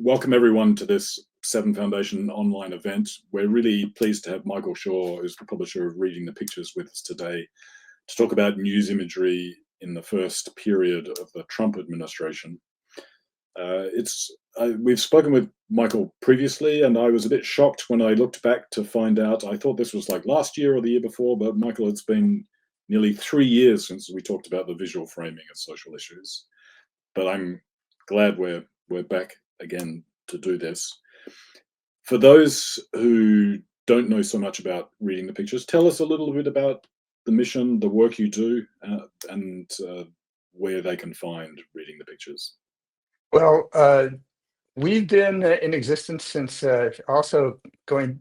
welcome everyone to this Seven Foundation online event. We're really pleased to have Michael Shaw, who's the publisher of Reading the Pictures, with us today to talk about news imagery in the first period of the Trump administration. We've spoken with Michael previously, and I was a bit shocked when I looked back to find out. I thought this was like last year or the year before, but Michael, it's been nearly 3 years since we talked about the visual framing of social issues. But I'm glad we're back again to do this. For those who don't know so much about Reading the Pictures, tell us a little bit about the mission, the work you do, and where they can find Reading the Pictures. Well, we've been in existence since also talking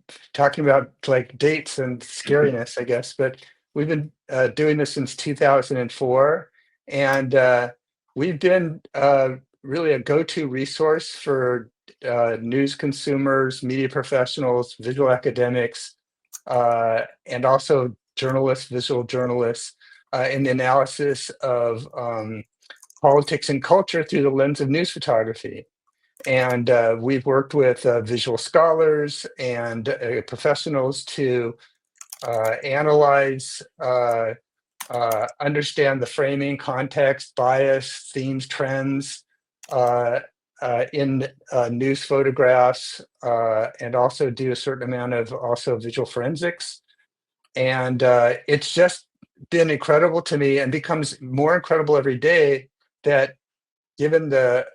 about like dates and scariness, I guess, but we've been doing this since 2004, and we've been really a go-to resource for news consumers, media professionals, visual academics, and also journalists, visual journalists, in the analysis of politics and culture through the lens of news photography. And we've worked with visual scholars and professionals to analyze, understand the framing, context, bias, themes, trends in news photographs, and also do a certain amount of also visual forensics. And it's just been incredible to me, and becomes more incredible every day, that given the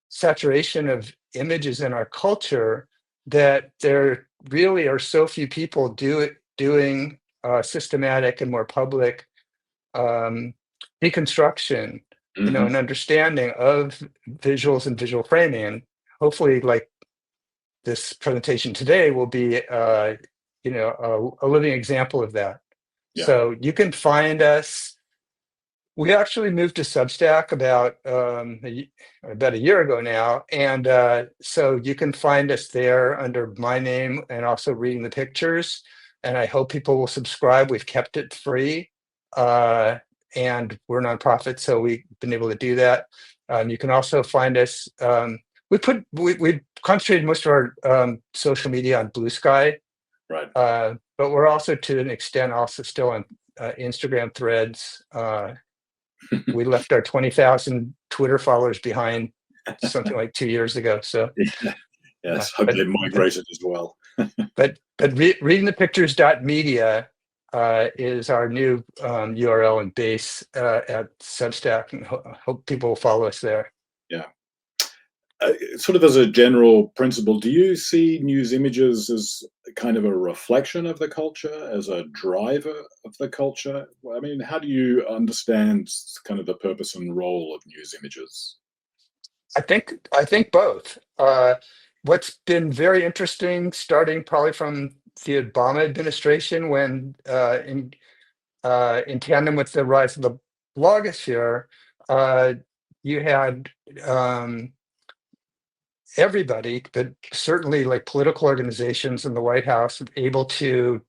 saturation of images in our culture, that there really are so few people doing systematic and more public deconstruction, and understanding of visuals and visual framing. And hopefully, like this presentation today will be, a living example of that. Yeah. So you can find us. We actually moved to Substack about a year ago now, and so you can find us there under my name and also Reading the Pictures. And I hope people will subscribe. We've kept it free, and we're a nonprofit, so we've been able to do that. You can also find us. We concentrated most of our social media on Blue Sky, Right. but we're also, to an extent, also still on Instagram Threads. We left our 20,000 Twitter followers behind something like 2 years ago. So yes, hope they migrated as well. but readingthepictures.media is our new URL and base at Substack, and hope people will follow us there. Yeah. Sort of as a general principle, do you see news images as kind of a reflection of the culture, as a driver of the culture? I mean, how do you understand kind of the purpose and role of news images? I think both. What's been very interesting, starting probably from the Obama administration, when in tandem with the rise of the blogosphere, you had everybody, but certainly like political organizations in the White House, able to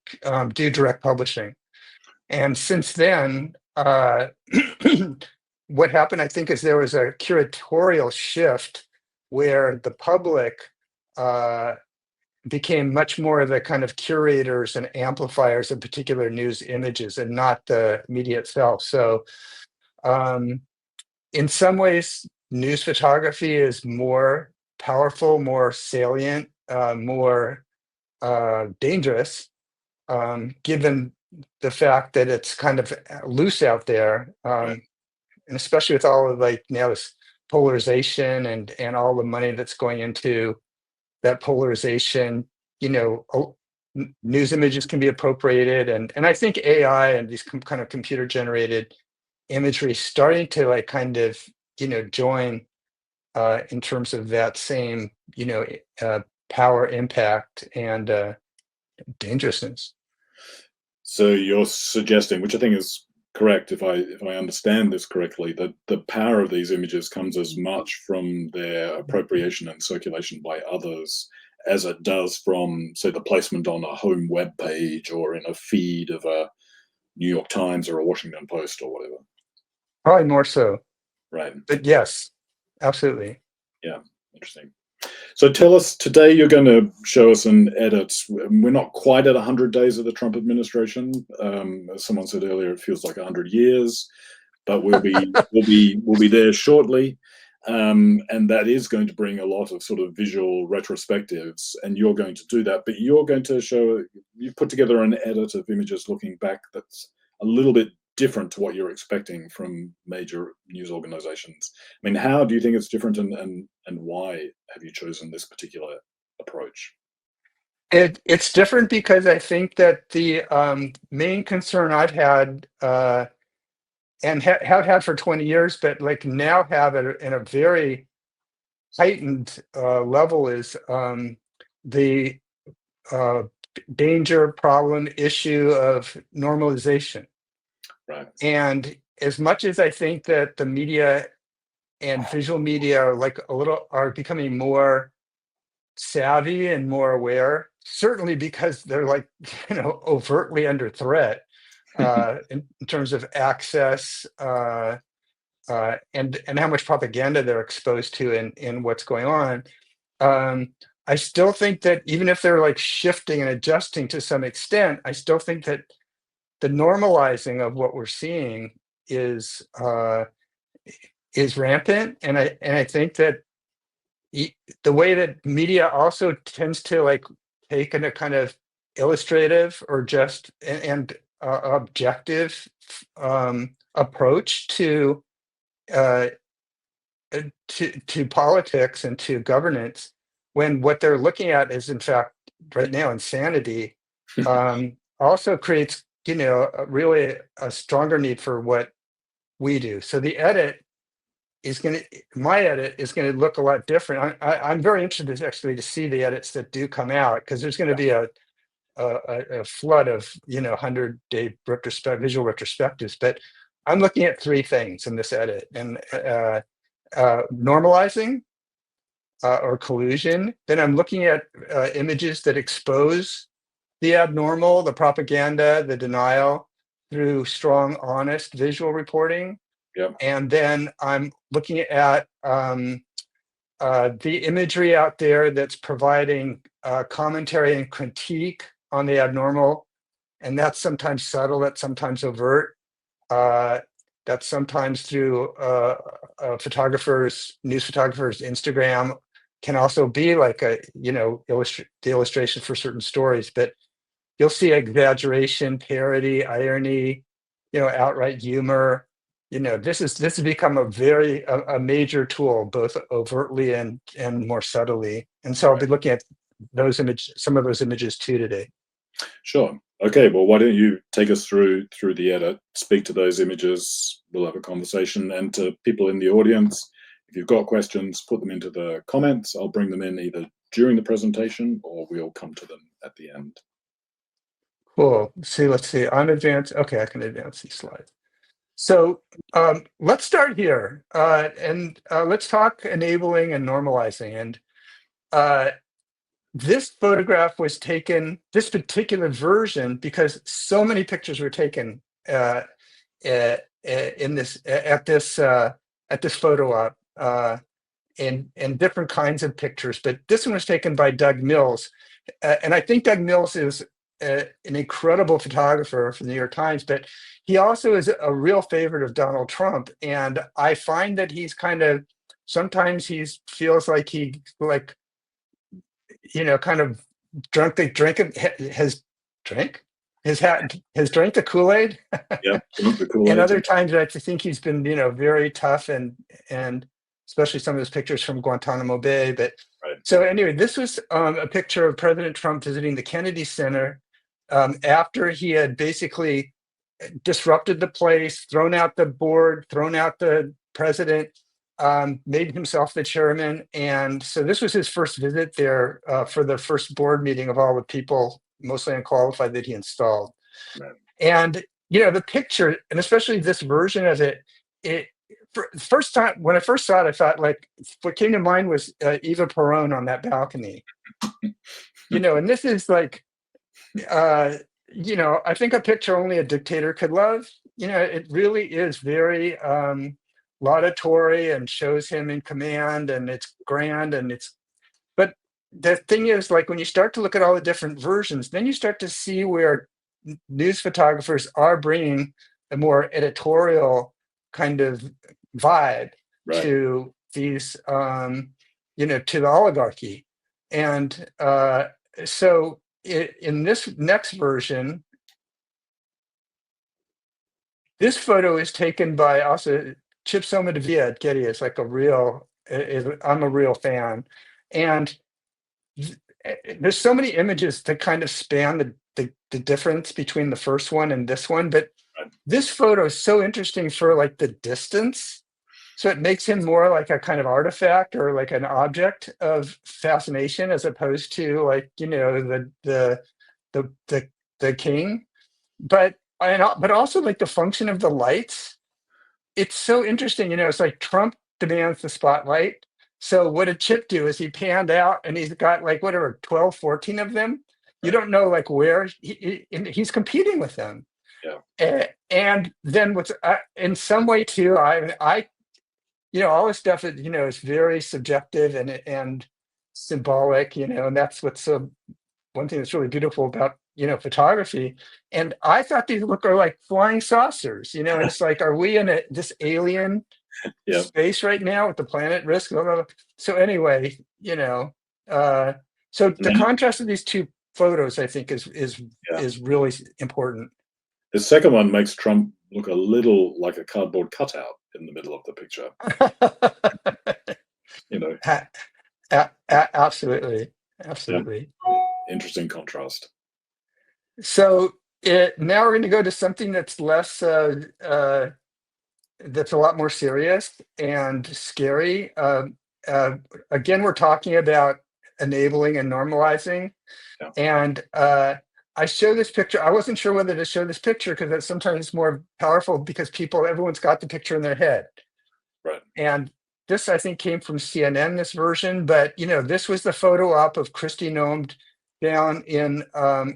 do direct publishing. And since then, what happened, I think, is there was a curatorial shift where the public became much more the kind of curators and amplifiers of particular news images, and not the media itself. So in some ways, news photography is more powerful, more salient, more dangerous, given the fact that it's kind of loose out there, Right. and especially with all of like now this polarization and all the money that's going into that polarization. News images can be appropriated, and I think AI and these kind of computer generated imagery starting to like kind of join in terms of that same power, impact, and dangerousness. So you're suggesting, which I think is correct, if I understand this correctly, that the power of these images comes as much from their appropriation and circulation by others as it does from, say, the placement on a home web page or in a feed of a New York Times or a Washington Post or whatever. Probably more so. Right. But yes, absolutely. Yeah. Interesting. So tell us, today you're going to show us an edit. We're not quite at 100 days of the Trump administration. As someone said earlier, it feels like 100 years, but we'll be there shortly. And that is going to bring a lot of sort of visual retrospectives, and you're going to do that. But you're going to you've put together an edit of images looking back that's a little bit different to what you're expecting from major news organizations. I mean, how do you think it's different, and why have you chosen this particular approach? It's different because I think that the main concern I've had and have had for 20 years, but like now have it in a very heightened level is the uh, danger, problem, issue of normalization. Right. And as much as I think that the media and visual media are like are becoming more savvy and more aware, certainly because they're like, overtly under threat in terms of access and how much propaganda they're exposed to in what's going on. Um, I still think that even if they're like shifting and adjusting to some extent, I still think that the normalizing of what we're seeing is uh, is rampant, and I think that the way that media also tends to like take in a kind of illustrative or just objective approach uh, to politics and to governance, when what they're looking at is in fact right now insanity, also creates really a stronger need for what we do. So the edit is going to my edit is going to look a lot different. I'm very interested actually to see the edits that do come out, because there's going to be a flood of 100-day visual retrospectives. But I'm looking at three things in this edit, and normalizing or collusion. Then I'm looking at images that expose the abnormal, the propaganda, the denial through strong, honest visual reporting. Yep. And then I'm looking at the imagery out there that's providing commentary and critique on the abnormal. And that's sometimes subtle, that's sometimes overt. Uh, that's sometimes through news photographers, Instagram, can also be like the illustration for certain stories. But you'll see exaggeration, parody, irony, outright humor. This has become a major tool, both overtly and more subtly. And so I'll Right. be looking at some of those images too today. Sure. Okay. Well, why don't you take us through the edit, speak to those images, we'll have a conversation, and to people in the audience, if you've got questions, put them into the comments. I'll bring them in either during the presentation or we'll come to them at the end. Cool. Let's see. I'm advanced. Okay, I can advance these slides. So let's start here, and let's talk enabling and normalizing. And uh, this photograph was taken, this particular version, because so many pictures were taken in this at this photo op, and different kinds of pictures. But this one was taken by Doug Mills, and I think Doug Mills is an incredible photographer for the New York Times, but he also is a real favorite of Donald Trump. And I find that he's kind of sometimes he feels like kind of drunk the drink has drank has drank the Kool-Aid. Yeah. The cool And age. other times I think he's been, very tough, and especially some of his pictures from Guantanamo Bay. But Right. so anyway, this was a picture of President Trump visiting the Kennedy Center after he had basically disrupted the place, thrown out the board, thrown out the president, made himself the chairman. And so this was his first visit there for the first board meeting of all the people, mostly unqualified, that he installed. Right. And the picture, and especially this version of it first time when I first saw it, I thought, like, what came to mind was Eva Peron on that balcony. And this is like, I think a picture only a dictator could love. It really is very laudatory and shows him in command, and it's grand, and it's the thing is, like, when you start to look at all the different versions, then you start to see where news photographers are bringing a more editorial kind of vibe Right. to these, to the oligarchy. And so in this next version, this photo is taken by also Chip Somodevia at Getty. It's like a real, I'm a real fan. And there's so many images that kind of span the difference between the first one and this one, but Right. this photo is so interesting for like the distance. So it makes him more like a kind of artifact or like an object of fascination as opposed to like, the the king. But also like the function of the lights, it's so interesting, it's like Trump demands the spotlight. So what did Chip do is he panned out and he's got like whatever 12, 14 of them. You Right. don't know like where and he's competing with them. Yeah. And then what's in some way too, all this stuff is very subjective and symbolic, and that's what's so one thing that's really beautiful about photography. And I thought these look are like flying saucers, and it's like, are we in this alien Yeah. space right now with the planet at risk? Blah, blah, blah. So anyway, uh, so And the then contrast of these two photos, I think, is yeah. is really important. The second one makes Trump look a little like a cardboard cutout in the middle of the picture. You know. Absolutely, Yeah. absolutely. Interesting contrast. So now we're going to go to something that's less, that's a lot more serious and scary. Uh, Again, we're talking about enabling and normalizing. Yeah. And I show this picture. I wasn't sure whether to show this picture because it's sometimes more powerful because everyone's got the picture in their head. Right. And this, I think, came from CNN, this version, but this was the photo op of Christy Nome down in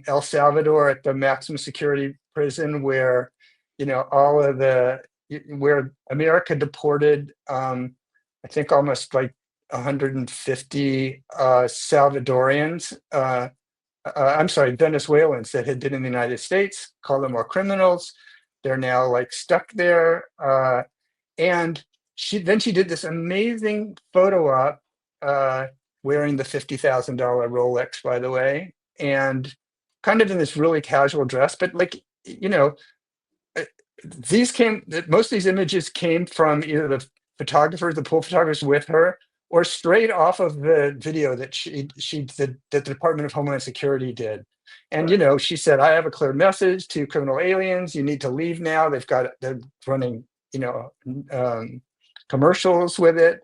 El Salvador at the maximum security prison where, all of where America deported, I think almost like 150 Salvadorians, I'm sorry, Venezuelans that had been in the United States, call them war criminals. They're now like stuck there. And she did this amazing photo op, wearing the $50,000 Rolex, by the way, and kind of in this really casual dress. But like, uh, most of these images came from either the photographers, the pool photographers with her, or straight off of the video that that the Department of Homeland Security did. And Right. she said, "I have a clear message to criminal aliens. You need to leave now." They're running, commercials with it.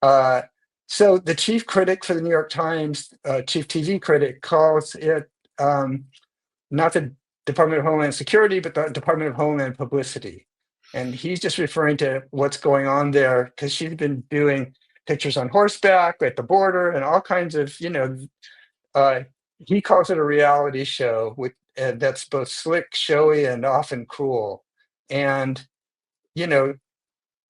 Uh, so the chief critic for the New York Times, chief TV critic, calls it, not the Department of Homeland Security, but the Department of Homeland Publicity. And he's just referring to what's going on there because she's been doing pictures on horseback at the border and all kinds of, uh, he calls it a reality show that's both slick, showy, and often cruel. And, you know,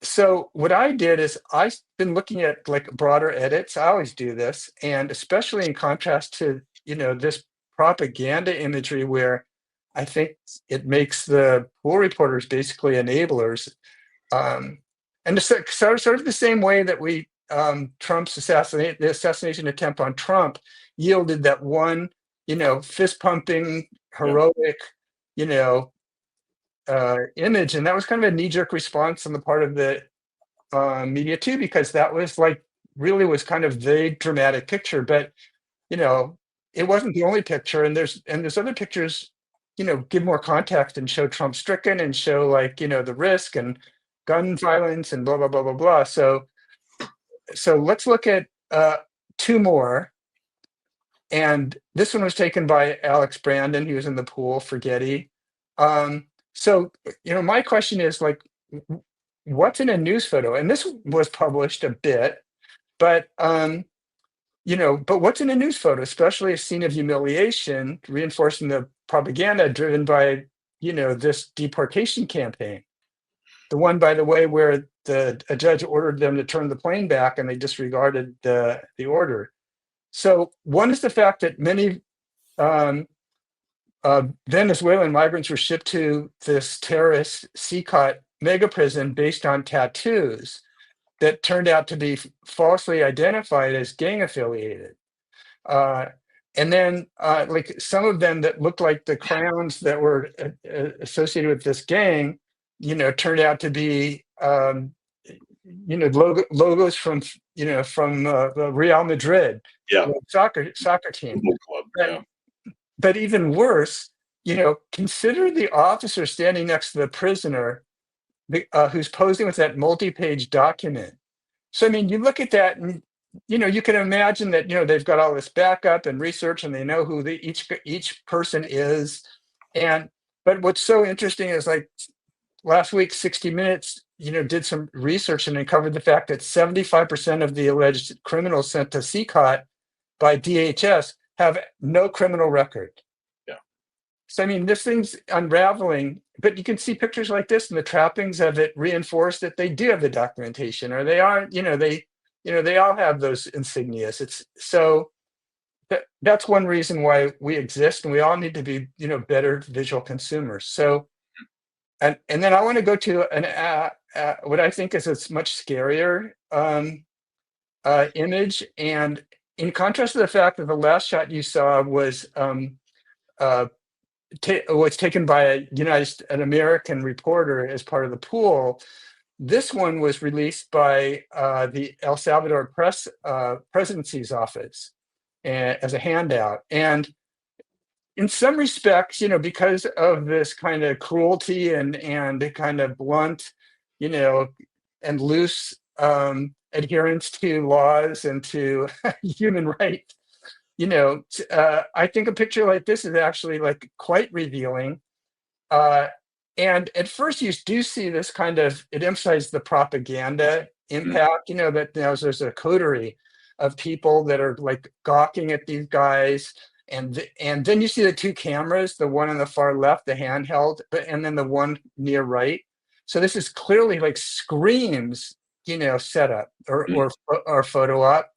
so what I did is I've been looking at like broader edits. I always do this, and especially in contrast to this propaganda imagery where I think it makes the pool reporters basically enablers. Um, and sort of the same way that the assassination attempt on Trump yielded that one, fist pumping, Yeah. heroic, you know, image, and that was kind of a knee jerk response on the part of the media too, because that was like really was kind of the dramatic picture, but you know, it wasn't the only picture, and there's other pictures, give more context and show Trump stricken and show like the risk and gun violence and blah blah blah blah blah. So let's look at two more, and this one was taken by Alex Brandon. He was in the pool for Getty. So my question is like, what's in a news photo? And this was published a bit, but but what's in a news photo, especially a scene of humiliation, reinforcing the propaganda driven by this deportation campaign. The one, by the way, where a judge ordered them to turn the plane back and they disregarded the order. So one is the fact that many um, Venezuelan migrants were shipped to this terrorist CCOT mega prison based on tattoos that turned out to be falsely identified as gang affiliated. Uh, and then, like some of them that looked like the crowns that were associated with this gang, turned out to be, logos from, from Real Madrid, Yeah. the soccer team. Football club. But, Yeah. but even worse, consider the officer standing next to the prisoner who's posing with that multi-page document. So, I mean, you look at that and, you can imagine that, they've got all this backup and research and they know who each person is. But what's so interesting is like last week, 60 Minutes, did some research and uncovered the fact that 75% of the alleged criminals sent to CCOT by DHS have no criminal record. Yeah. So, I mean, this thing's unraveling, but you can see pictures like this and the trappings of it reinforce that they do have the documentation, or they aren't, they all have those insignias. It's so that's one reason why we exist, and we all need to be, better visual consumers. So, and then I want to go to what I think is a much scarier image. And in contrast to the fact that the last shot you saw was uh, was taken by an American reporter as part of the pool. This one was released by the El Salvador presidency's office as a handout. And in some respects, because of this kind of cruelty and kind of blunt, you know, and loose adherence to laws and to human rights, I think a picture like this is actually like quite revealing. Uh, and at first, you do see this kind of, it emphasizes the propaganda impact, that there's a coterie of people that are like gawking at these guys. And then you see the two cameras, the one on the far left, the handheld, and then the one near right. So this is clearly like screams, setup or photo op.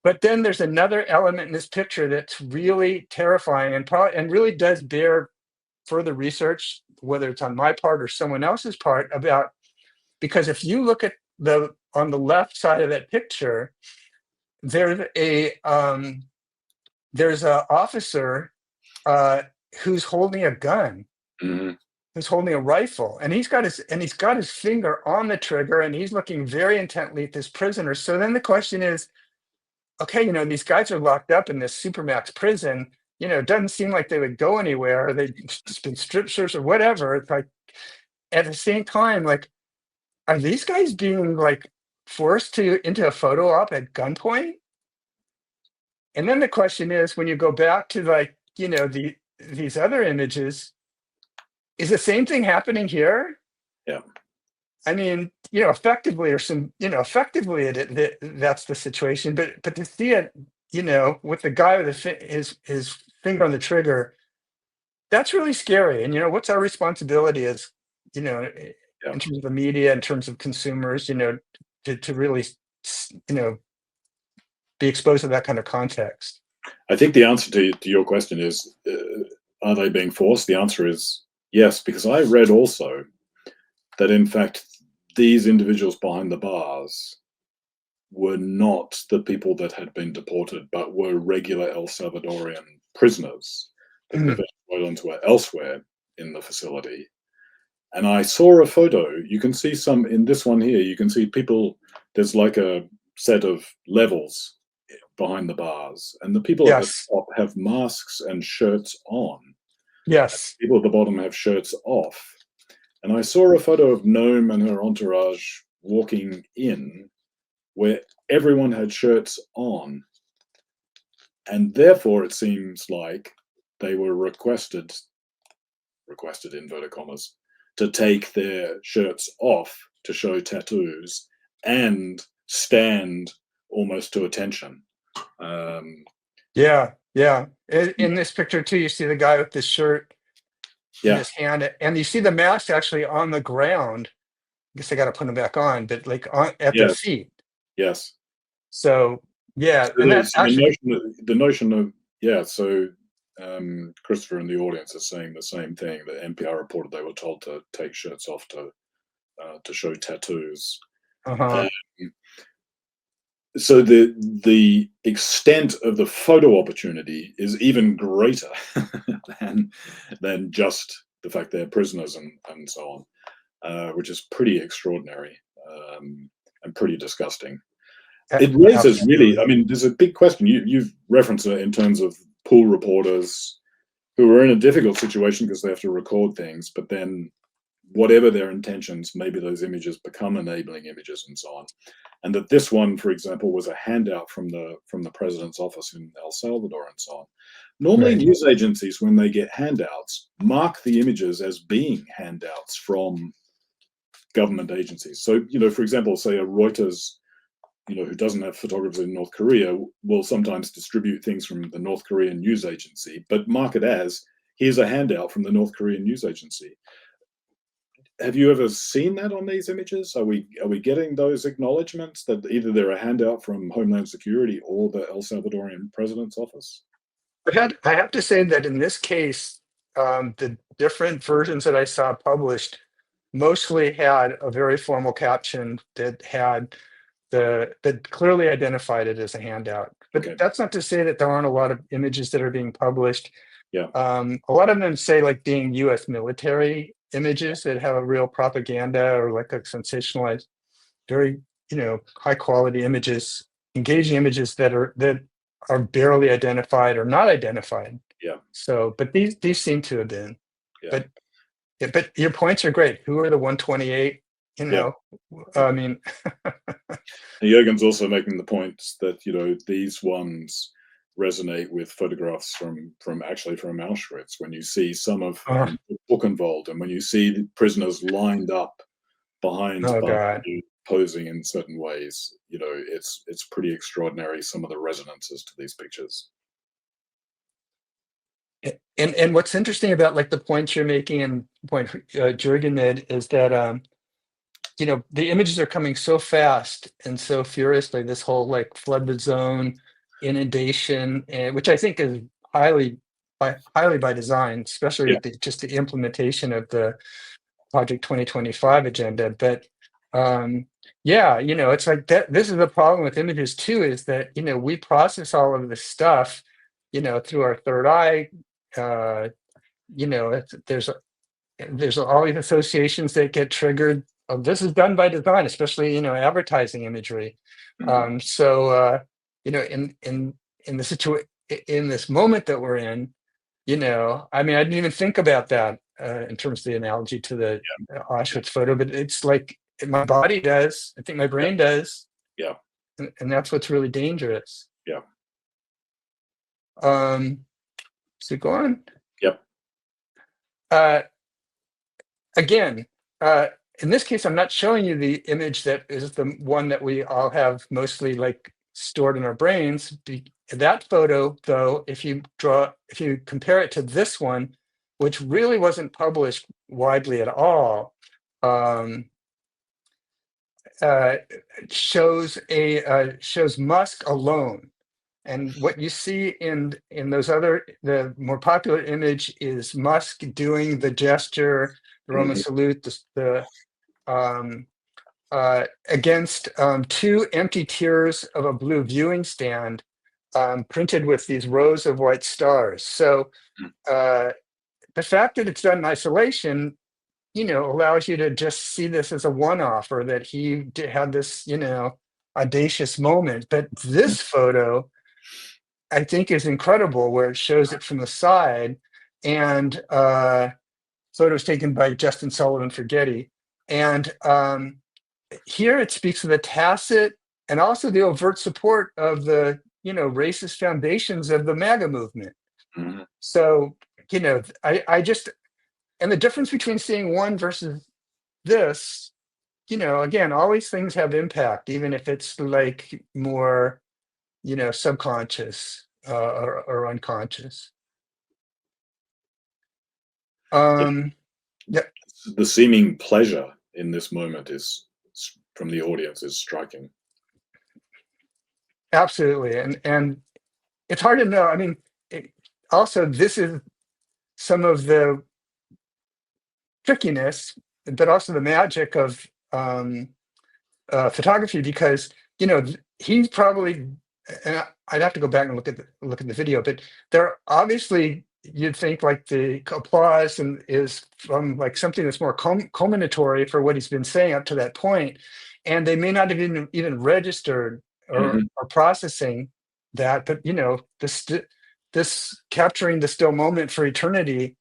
But then there's another element in this picture that's really terrifying and really does bear further research, whether it's on my part or someone else's part, about, because if you look at on the left side of that picture, there's a officer who's holding a gun, Mm-hmm. who's holding a rifle, and he's got his finger on the trigger, and he's looking very intently at this prisoner. So then the question is, okay, these guys are locked up in this supermax prison. It doesn't seem like they would go anywhere. They've just been strip searched or whatever. It's like, at the same time, like, are these guys being like forced into a photo op at gunpoint? And then the question is, when you go back to like, these other images, is the same thing happening here? Yeah. I mean, effectively, that's the situation. But to see it, with the guy with his finger on the trigger, that's really scary. And what's our responsibility as, in terms of the media, in terms of consumers, to really, be exposed to that kind of context. I think the answer to your question is, are they being forced? The answer is yes, because I read also that in fact these individuals behind the bars were not the people that had been deported, but were regular El Salvadorian prisoners, that the Venezuelans were elsewhere in the facility. And I saw a photo. You can see some in this one here. You can see people. There's like a set of levels behind the bars, and the people at the Yes. top have masks and shirts on. Yes. People at the bottom have shirts off. And I saw a photo of Noam and her entourage walking in where everyone had shirts on. And therefore, it seems like they were requested, inverted commas, to take their shirts off to show tattoos and stand almost to attention. Yeah. In this picture too, you see the guy with the shirt in his hand, and you see the mask actually on the ground. I guess I got to put him back on, but like at their feet. Yes. So Yeah, So and the, that so actually, the notion of yeah. So Christopher in the audience is saying the same thing. That NPR reported they were told to take shirts off to show tattoos. uh-huh, Um, so the extent of the photo opportunity is even greater than than just the fact they're prisoners and so on, which is pretty extraordinary and pretty disgusting. It raises really, I absolutely. mean, there's a big question. You've referenced it in terms of pool reporters who are in a difficult situation because they have to record things, but then whatever their intentions, maybe those images become enabling images and so on. And that this one, for example, was a handout from the president's office in El Salvador and so on. Normally, Right. news agencies, when they get handouts, mark the images as being handouts from government agencies. So, for example, say a Reuters, who doesn't have photographers in North Korea, will sometimes distribute things from the North Korean news agency, but mark it as here's a handout from the North Korean news agency. Have you ever seen that on these images? Are we getting those acknowledgments that either they're a handout from Homeland Security or the El Salvadorian president's office? I have to say that in this case, the different versions that I saw published mostly had a very formal caption that clearly identified it as a handout. But Okay. that's not to say that there aren't a lot of images that are being published. Yeah. A lot of them say like being U.S. military images that have a real propaganda or like a sensationalized, very high quality images, engaging images that are barely identified or not identified. Yeah. So, but these seem to have been. Yeah. But yeah, but your points are great. Who are the 128? You Yeah. know, Yeah. I mean, And Jurgen's also making the point that these ones resonate with photographs from actually from Auschwitz. When you see some of uh, Buchenwald, and when you see the prisoners lined up behind oh bars God. posing in certain ways, it's pretty extraordinary. Some of the resonances to these pictures. And what's interesting about like the points you're making and point Jurgen made is that the images are coming so fast and so furiously. This whole like flooded zone, inundation, and which I think is highly by design, especially Yeah. with just the implementation of the Project 2025 agenda. But yeah, it's like that. This is the problem with images too, is that we process all of this stuff, through our third eye. Uh, there's all these associations that get triggered. This is done by design, especially advertising imagery. Mhm. So in the in this moment that we're in, I mean, I didn't even think about that in terms of the analogy to the Auschwitz photo, but it's like my body does. I think my Yeah. brain does, Yeah. and that's what's really dangerous. Yeah. Um, so go on. Yep. Uh, Again, in this case, I'm not showing you the image that is the one that we all have mostly like stored in our brains. That photo, though, if you compare it to this one, which really wasn't published widely at all, um, uh, shows Musk alone. And what you see in the more popular image is Musk doing the gesture, the Roman Mhm. salute, um, against two empty tiers of a blue viewing stand, printed with these rows of white stars. So Mm. uh, the fact that it's done in isolation, allows you to just see this as a one-off, or that had this, audacious moment. But Mm. this photo, I think, is incredible, where it shows it from the side, and photos taken by Justin Sullivan for Getty. And here it speaks of the tacit and also the overt support of the racist foundations of the MAGA movement. Mhm. So I just, and the difference between seeing one versus this, again, all these things have impact, even if it's like more subconscious, or unconscious. Yeah. um yeah, The seeming pleasure in this moment is from the audience is striking. absolutely, and it's hard to know. I mean, it, also this is some of the trickiness, but also the magic of photography because he's probably, and I'd have to go back and look at the video, but there obviously you'd think like the applause and is from like something that's more culminatory for what he's been saying up to that point, and they may not have even registered Hmm. or processing that, but this capturing the still moment for eternity,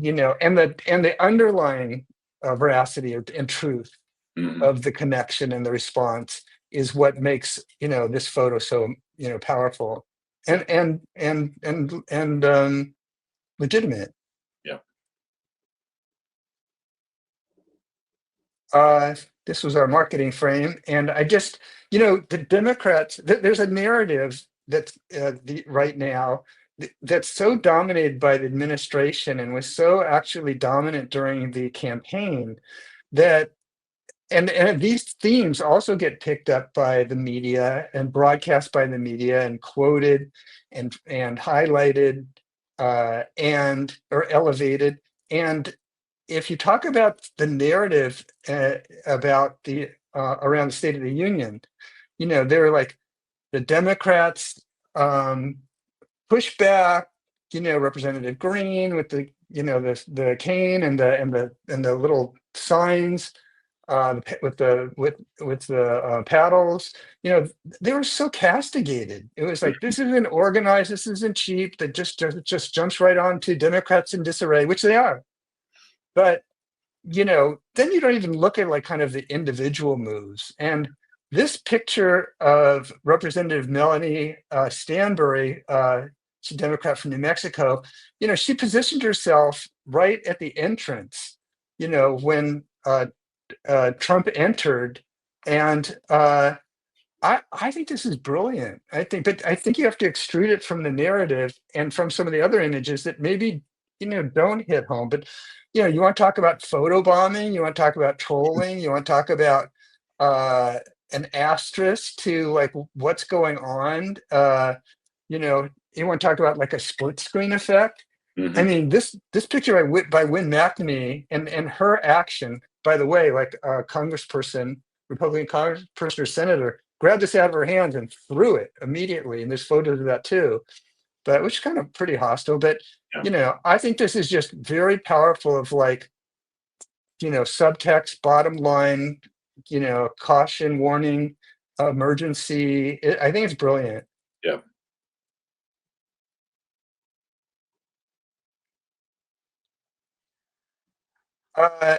and the underlying veracity and truth Hmm. of the connection and the response is what makes this photo so powerful Yeah. and legitimate. Yeah. uh this was our marketing frame, and I just, the Democrats, there's a narrative that's right now that's so dominated by the administration and was so actually dominant during the campaign that and these themes also get picked up by the media and broadcast by the media and quoted and highlighted and or elevated. And if you talk about the narrative about the around the State of the Union, they're like the Democrats um, push back. Representative Green with the cane and the little signs with the paddles. They were so castigated. It was like this isn't organized, this isn't cheap. That just jumps right on to Democrats in disarray, which they are. But then you don't even look at like kind of the individual moves. And this picture of Representative Melanie Stanbury, she's a Democrat from New Mexico, she positioned herself right at the entrance, when Trump entered, and I think this is brilliant. But I think you have to extrude it from the narrative and from some of the other images that maybe don't hit home. But you want to talk about photo bombing, you want to talk about trolling, you want to talk about uh, an asterisk to like what's going on. You want to talk about like a split screen effect. I Hmm. mean, this picture by Win McNamee and her action, by the way, like a congressperson, Republican congressperson or senator, grabbed this out of her hands and threw it immediately. And there's photos of that too, but which is kind of pretty hostile. But Yeah. I think this is just very powerful of like, subtext, bottom line, caution, warning, emergency. I think it's brilliant. Yeah. Uh,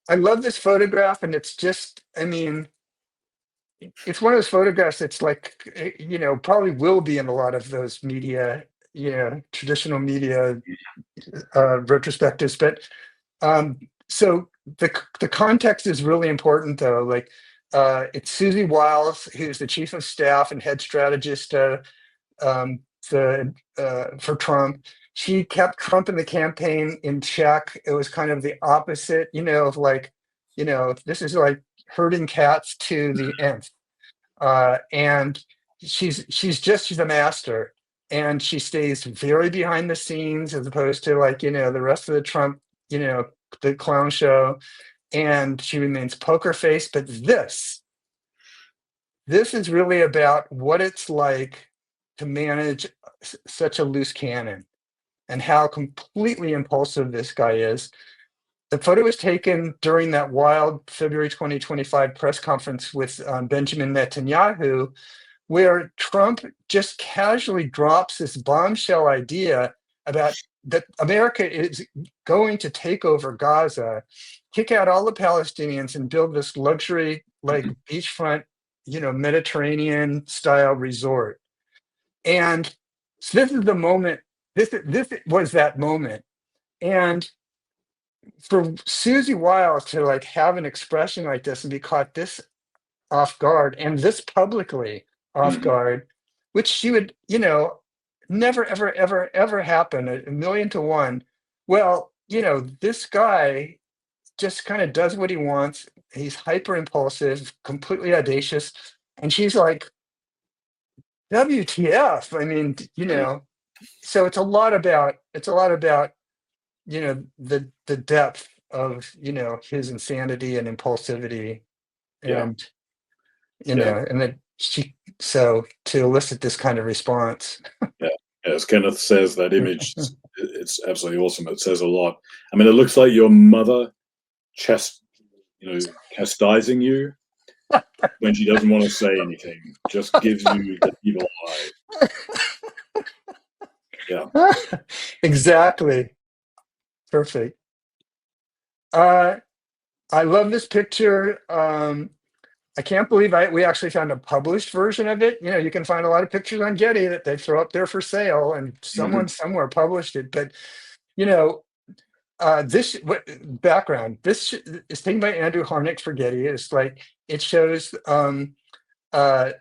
I love this photograph, and it's just, I mean, it's one of those photographs that's like, probably will be in a lot of those media, traditional media retrospectives. But so the context is really important, though. Like, it's Susie Wiles, who's the chief of staff and head strategist um, for Trump. She kept Trump in the campaign in check. It was kind of the opposite, of like, this is like herding cats to the nth. And she's a master, and she stays very behind the scenes as opposed to like the rest of the Trump, you know, the clown show, and she remains poker face. But this is really about what it's like to manage such a loose cannon and how completely impulsive this guy is. The photo was taken during that wild February 2025 press conference with Benjamin Netanyahu, where Trump just casually drops this bombshell idea about that America is going to take over Gaza, kick out all the Palestinians, and build this luxury, like Hmm. beachfront, Mediterranean style resort. And so this is the moment. This was that moment. And for Susie Wiles to like have an expression like this and be caught this off guard, and this publicly off Hmm. guard, which she would, never, ever, ever, ever happen, a million to one. Well, this guy just kind of does what he wants. He's hyper impulsive, completely audacious. And she's like, WTF? I mean, so it's a lot about the depth of his insanity and impulsivity, Yeah, and yeah, and that she so to elicit this kind of response. yeah. As Kenneth says, that image, it's absolutely awesome. It says a lot. I mean, it looks like your mother chast, chastising you when she doesn't want to say anything, just gives you the evil eye. Yeah. Exactly. Perfect. Uh, I love this picture. I can't believe we actually found a published version of it. You can find a lot of pictures on Getty that they throw up there for sale, and someone Hmm. somewhere published it. But you know, this background. This is taken by Andrew Harnick for Getty. It's like it shows uh,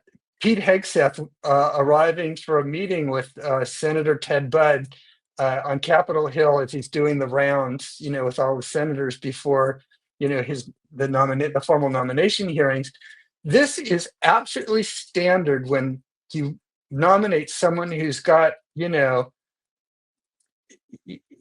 Pete Hegseth arriving for a meeting with Senator Ted Budd on Capitol Hill as he's doing the rounds, with all the senators before, the formal nomination hearings. This is absolutely standard when you nominate someone who's got,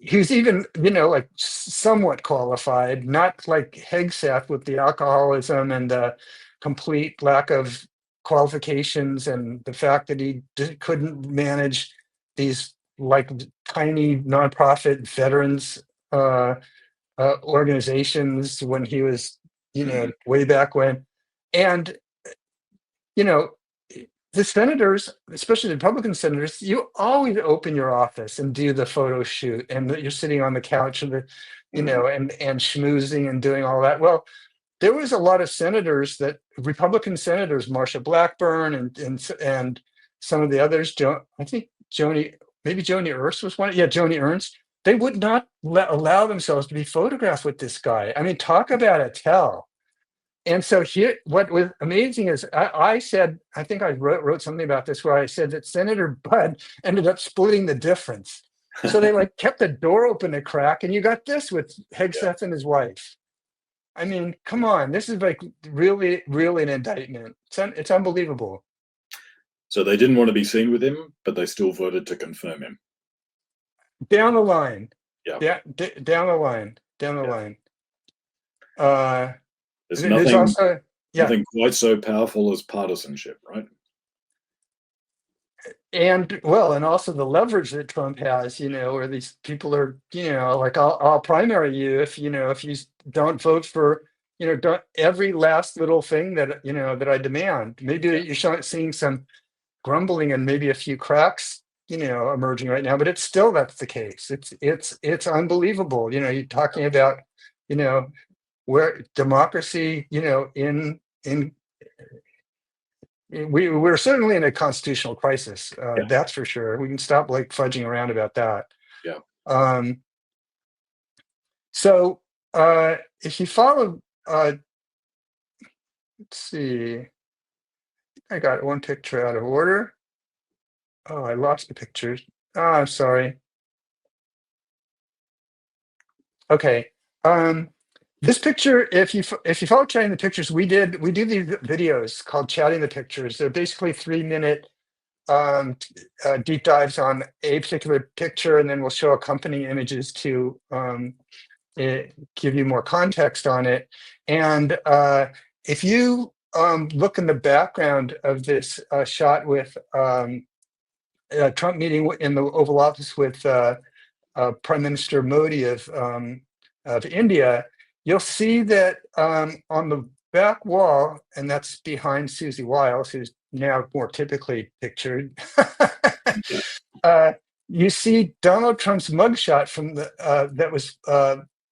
who's even, like somewhat qualified, not like Hegseth with the alcoholism and the complete lack of qualifications, and the fact that he couldn't manage these like tiny nonprofit veterans organizations when he was, Hmm. way back when. And you know, the senators, especially the Republican senators, you always open your office and do the photo shoot, and that you're sitting on the couch and Hmm. and schmoozing and doing all that. Well, there was a lot of senators Republican senators, Marsha Blackburn and some of the others. I think maybe Joni Ernst was one. Yeah, Joni Ernst. They would not allow themselves to be photographed with this guy. I mean, talk about a tell. And so here, what was amazing is I said, I think I wrote something about this where I said that Senator Budd ended up splitting the difference. So they like kept the door open a crack, and you got this with Yeah. Hegseth and his wife. I mean, come on, this is like really, really an indictment. It's unbelievable. So they didn't want to be seen with him, but they still voted to confirm him. Down the line, Yeah. down the line, down the Yeah. line. Uh, There's there's nothing also, yeah. nothing quite so powerful as partisanship, right? And well, and also the leverage that Trump has, where these people are, like I'll primary you if you don't vote for, don't, every last little thing that I demand. Maybe Yeah. you're seeing some grumbling and maybe a few cracks, emerging right now, but it's still that's the case. It's unbelievable. You're talking about, you know, where democracy, in we're certainly in a constitutional crisis. Yeah. That's for sure. We can stop like fudging around about that. Yeah. Um, so if you follow, let's see, I got one picture out of order. Oh, I lost the pictures. Oh, I'm sorry. Okay. Um, this picture, if you follow Chatting the Pictures, we do these videos called Chatting the Pictures. They're basically 3-minute deep dives on a particular picture, and then we'll show accompanying images to give you more context on it. And if you look in the background of this shot with Trump meeting in the Oval Office with Prime Minister Modi of India, you'll see that on the back wall, and that's behind Susie Wiles, who's now more typically pictured. Yeah. uh, you see Donald Trump's mugshot from the that was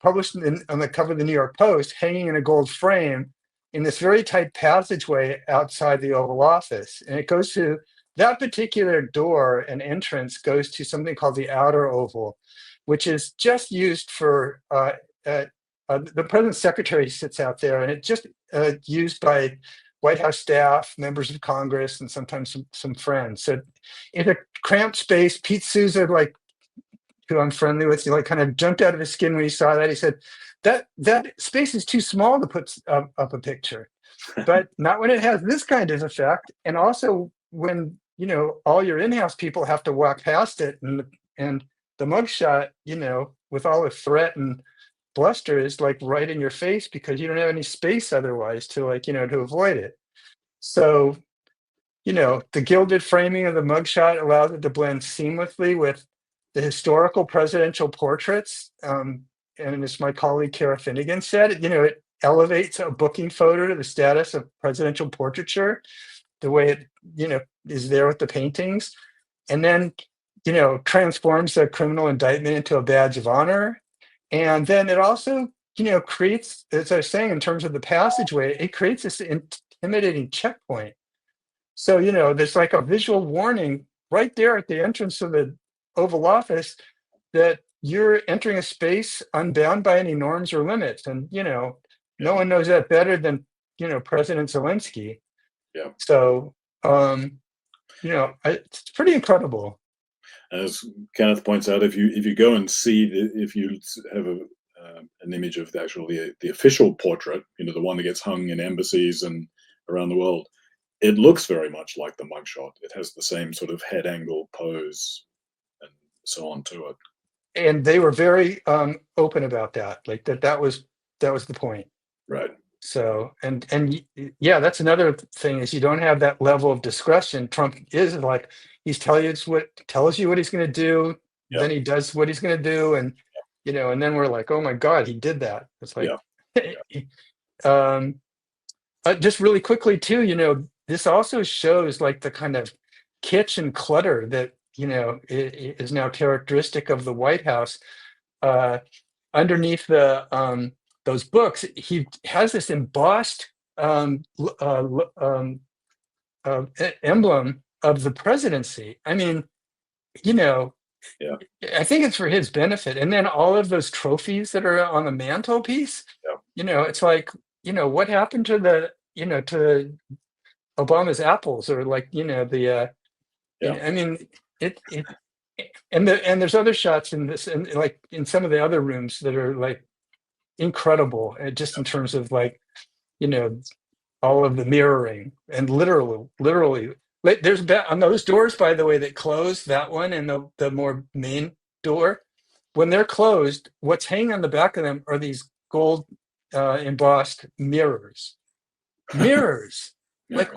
published on the cover of the New York Post, hanging in a gold frame in this very tight passageway outside the Oval Office, and it goes to that particular door and entrance goes to something called the Outer Oval, which is just used for the president's secretary sits out there, and it's just used by White House staff, members of Congress, and sometimes some friends. So in a cramped space, Pete Souza, like who I'm friendly with, he like kind of jumped out of his skin when he saw that. He said that space is too small to put up a picture, but not when it has this kind of effect. And also when all your in-house people have to walk past it, and the mugshot, with all the threat and bluster is like right in your face because you don't have any space otherwise to to avoid it. So, the gilded framing of the mugshot allows it to blend seamlessly with the historical presidential portraits. And as my colleague Kara Finnegan said, it elevates a booking photo to the status of presidential portraiture, the way it, is there with the paintings. And then, transforms a criminal indictment into a badge of honor. And then it also, creates, as I was saying, in terms of the passageway, it creates this intimidating checkpoint. So, there's like a visual warning right there at the entrance of the Oval Office that you're entering a space unbound by any norms or limits. And, no one knows that better than, President Zelensky. Yeah. So, it's pretty incredible. As Kenneth points out, if you go and see if you have an image of the official portrait, the one that gets hung in embassies and around the world, it looks very much like the mugshot. It has the same sort of head angle pose and so on to it. And they were very open about that, like that was the point. Right. So, yeah, that's another thing, is you don't have that level of discretion. Trump is like, tells you what he's going to do, Yep. then he does what he's going to do, and and then we're like, oh my God, he did that. It's like, just really quickly too, this also shows like the kind of kitsch and clutter that is now characteristic of the White House. Underneath those books, he has this embossed emblem of the presidency. I mean, I think it's for his benefit. And then all of those trophies that are on the mantelpiece, it's like, what happened to to Obama's apples, or like, I mean, it and there's other shots in this, and like in some of the other rooms that are like incredible, just in terms of like, all of the mirroring, and literally, like, there's on those doors, by the way, that close, that one and the more main door, when they're closed, what's hanging on the back of them are these gold embossed mirrors. Like,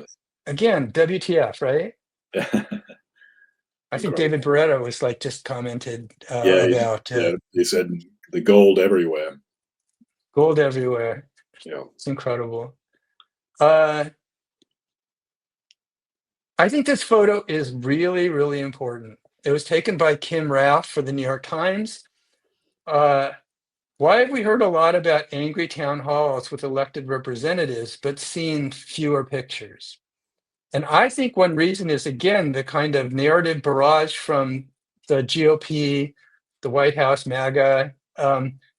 again, WTF, right? I think David Barreto was like, just commented about he said the gold everywhere. Gold everywhere. Yeah, it's incredible. I think this photo is really, really important. It was taken by Kim Raff for the New York Times. Why have we heard a lot about angry town halls with elected representatives, but seen fewer pictures? And I think one reason is, again, the kind of narrative barrage from the GOP, the White House, MAGA,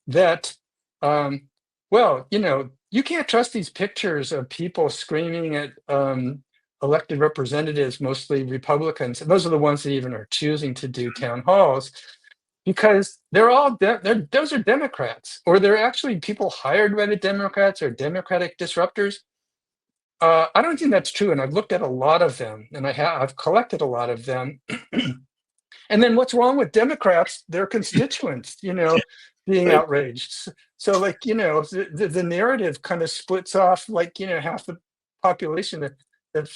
that, well, you can't trust these pictures of people screaming at elected representatives, mostly Republicans. And those are the ones that even are choosing to do town halls, because they're all those are Democrats, or they're actually people hired by the Democrats, or Democratic disruptors. I don't think that's true, and I've looked at a lot of them, and I've collected a lot of them. And then what's wrong with Democrats? Their constituents, being outraged. So like, the narrative kind of splits off, like, half the population, that the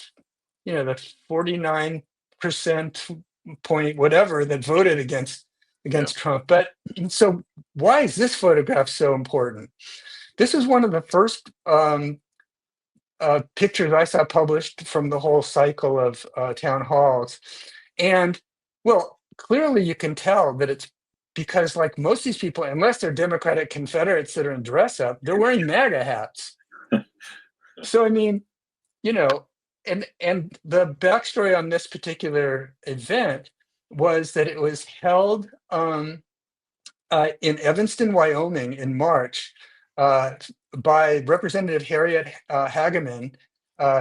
49% point whatever that voted against Trump. But so why is this photograph so important? This is one of the first pictures I saw published from the whole cycle of town halls. And, well, clearly you can tell that it's because, like, most of these people, unless they're Democratic Confederates that are in dress up, they're wearing MAGA hats. So, I mean, and the backstory on this particular event was that it was held in Evanston, Wyoming in March, by Representative Harriet Hageman,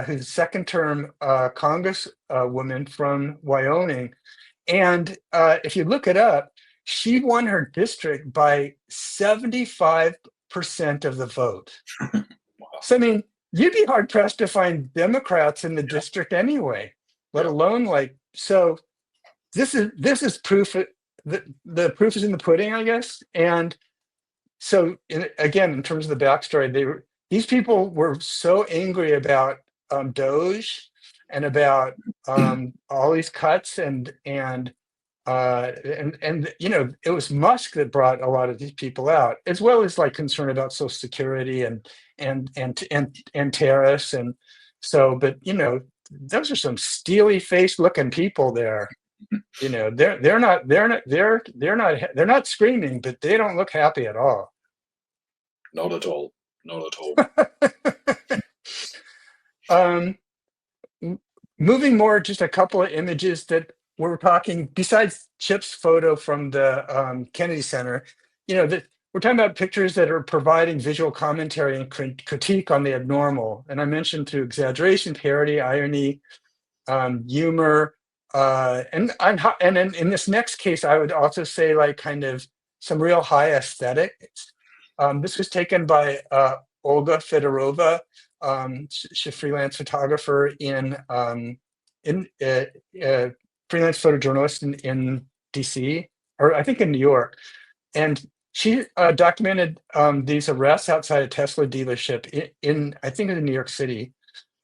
who's second-term Congresswoman from Wyoming. And if you look it up, she won her district by 75% of the vote. Wow. So, I mean, you'd be hard-pressed to find Democrats in the district anyway. let alone like, so this is proof. The proof is in the pudding, I guess. And so again, in terms of the backstory, these people were so angry about Doge and about all these cuts and it was Musk that brought a lot of these people out, as well as like concern about Social Security and tariffs. And so, but those are some steely faced looking people there. They're not screaming, but they don't look happy at all. Not at all. Not at all. Moving more, just a couple of images that we're talking, besides Chip's photo from the Kennedy Center, that we're talking about pictures that are providing visual commentary and critique on the abnormal. And I mentioned through exaggeration, parody, irony, humor, and in this next case, I would also say like kind of some real high aesthetics. This was taken by Olga Fedorova. She's a freelance photographer in freelance photojournalist in DC, or I think in New York, and she documented these arrests outside a Tesla dealership in I think in New York City,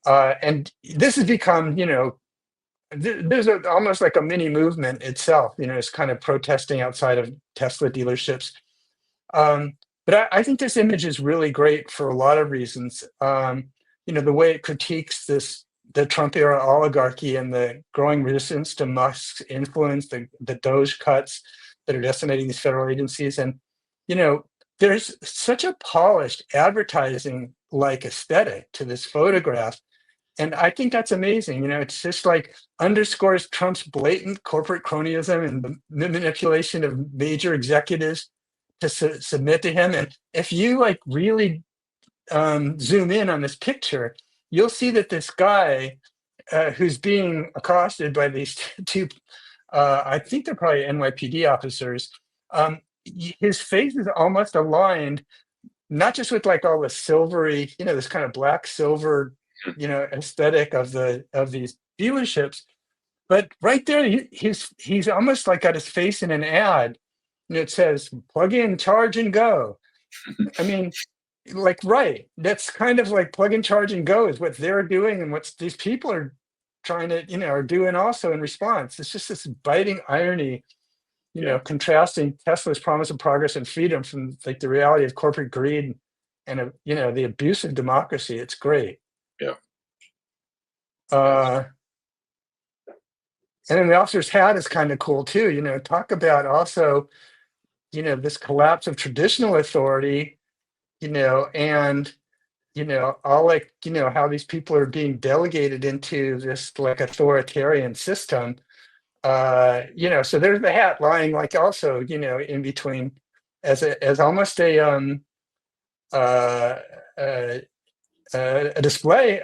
and this has become there's almost like a mini movement itself. It's kind of protesting outside of Tesla dealerships. But I think this image is really great for a lot of reasons. The way it critiques the Trump era oligarchy and the growing resistance to Musk's influence, the Doge cuts that are decimating these federal agencies. And, there's such a polished advertising like aesthetic to this photograph. And I think that's amazing. It's just like underscores Trump's blatant corporate cronyism and the manipulation of major executives to submit to him. And if you like really zoom in on this picture, you'll see that this guy who's being accosted by these two, I think they're probably NYPD officers, his face is almost aligned, not just with like all the silvery, this kind of black silver, aesthetic of these dealerships, but right there, he's almost like got his face in an ad. It says plug in, charge, and go. I mean, like, right. That's kind of like plug in, charge, and go is what they're doing and what these people are trying to, are doing also in response. It's just this biting irony, contrasting Tesla's promise of progress and freedom from like the reality of corporate greed and, the abuse of democracy. It's great. Yeah. And then the officer's hat is kind of cool too. Talk about also, this collapse of traditional authority, and all like, how these people are being delegated into this like authoritarian system. So there's the hat lying like also, in between as almost a display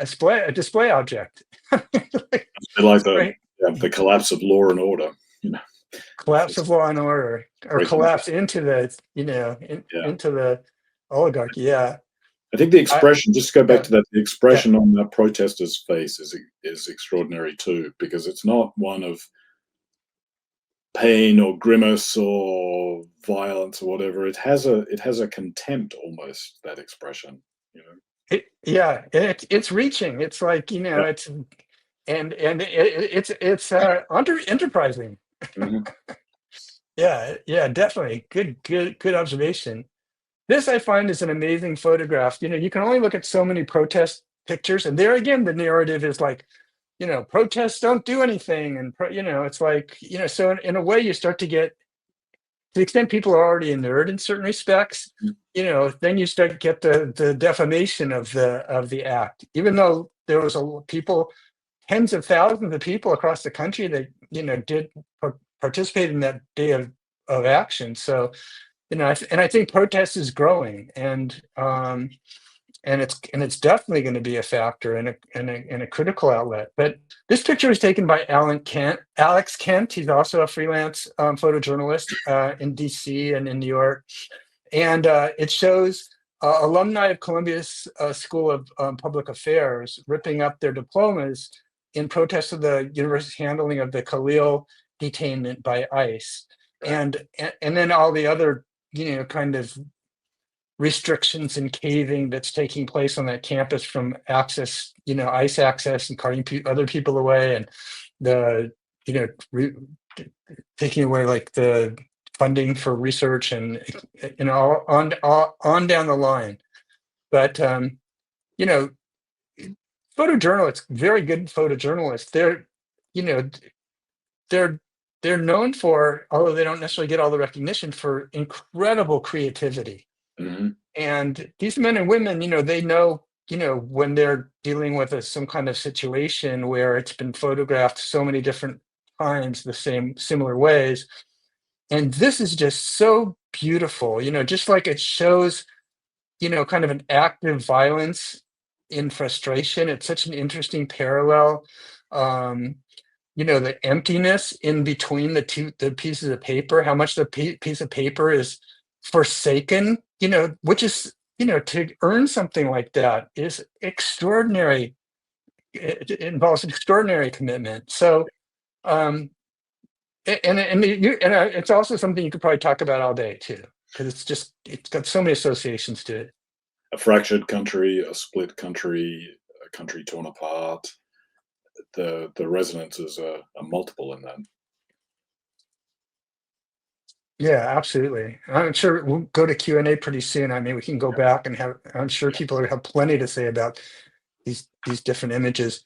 object. Like the collapse of law and order, Collapse of law and order, or collapse into the, into the oligarchy. Yeah. I think the expression, just to go back to that, the expression on that protester's face is extraordinary too, because it's not one of pain or grimace or violence or whatever. It has a contempt almost, that expression, It's reaching. It's like, it's it's enterprising. Mm-hmm. Yeah, definitely. Good observation. This I find is an amazing photograph. You can only look at so many protest pictures, and there again, the narrative is like, protests don't do anything, and it's like, so in a way, you start to get, to the extent people are already inert in certain respects, then you start to get the defamation of the act, even though there was tens of thousands of people across the country that did participate in that day of action. So. And I think protest is growing, and it's definitely going to be a factor and a critical outlet. But this picture was taken by Alex Kent. He's also a freelance photojournalist in DC and in New York, and it shows alumni of Columbia's School of Public Affairs ripping up their diplomas in protest of the university's handling of the Khalil detainment by ICE, Right. and then all the other, kind of restrictions and caving that's taking place on that campus from access, ICE access and carting other people away, and the, taking away like the funding for research, and on down the line. But you know, photojournalists, very good photojournalists, you know, they're they're known for, although they don't necessarily get all the recognition, for incredible creativity. Hmm. And these men and women, they know, when they're dealing with some kind of situation where it's been photographed so many different times the same similar ways. And this is just so beautiful, just like it shows, kind of an active violence in frustration. It's such an interesting parallel. Um, the emptiness in between the pieces of paper, how much the piece of paper is forsaken, which is, to earn something like that is extraordinary. It involves extraordinary commitment. So, um, it's also something you could probably talk about all day too, because it's got so many associations to it. A fractured country, a split country, a country torn apart. The resonances are multiple in that. Yeah, absolutely. I'm sure we'll go to Q&A pretty soon. I mean, we can go back and I'm sure people have plenty to say about these different images.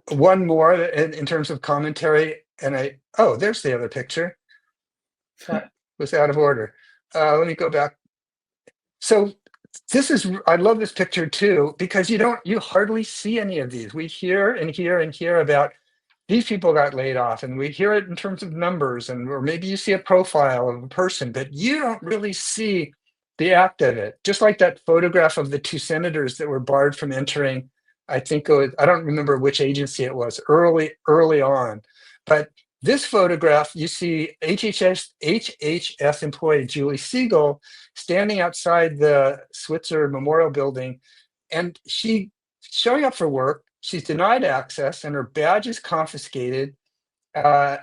One more in terms of commentary, and there's the other picture. That was out of order. Let me go back. So I love this picture too, because you hardly see any of these. We hear and hear and hear about these people got laid off, and we hear it in terms of numbers, or maybe you see a profile of a person, but you don't really see the act of it. Just like that photograph of the two senators that were barred from entering, I don't remember which agency it was, early on. But this photograph, you see HHS employee Julie Siegel standing outside the Switzer Memorial Building, and she's showing up for work. She's denied access, and her badge is confiscated. Uh,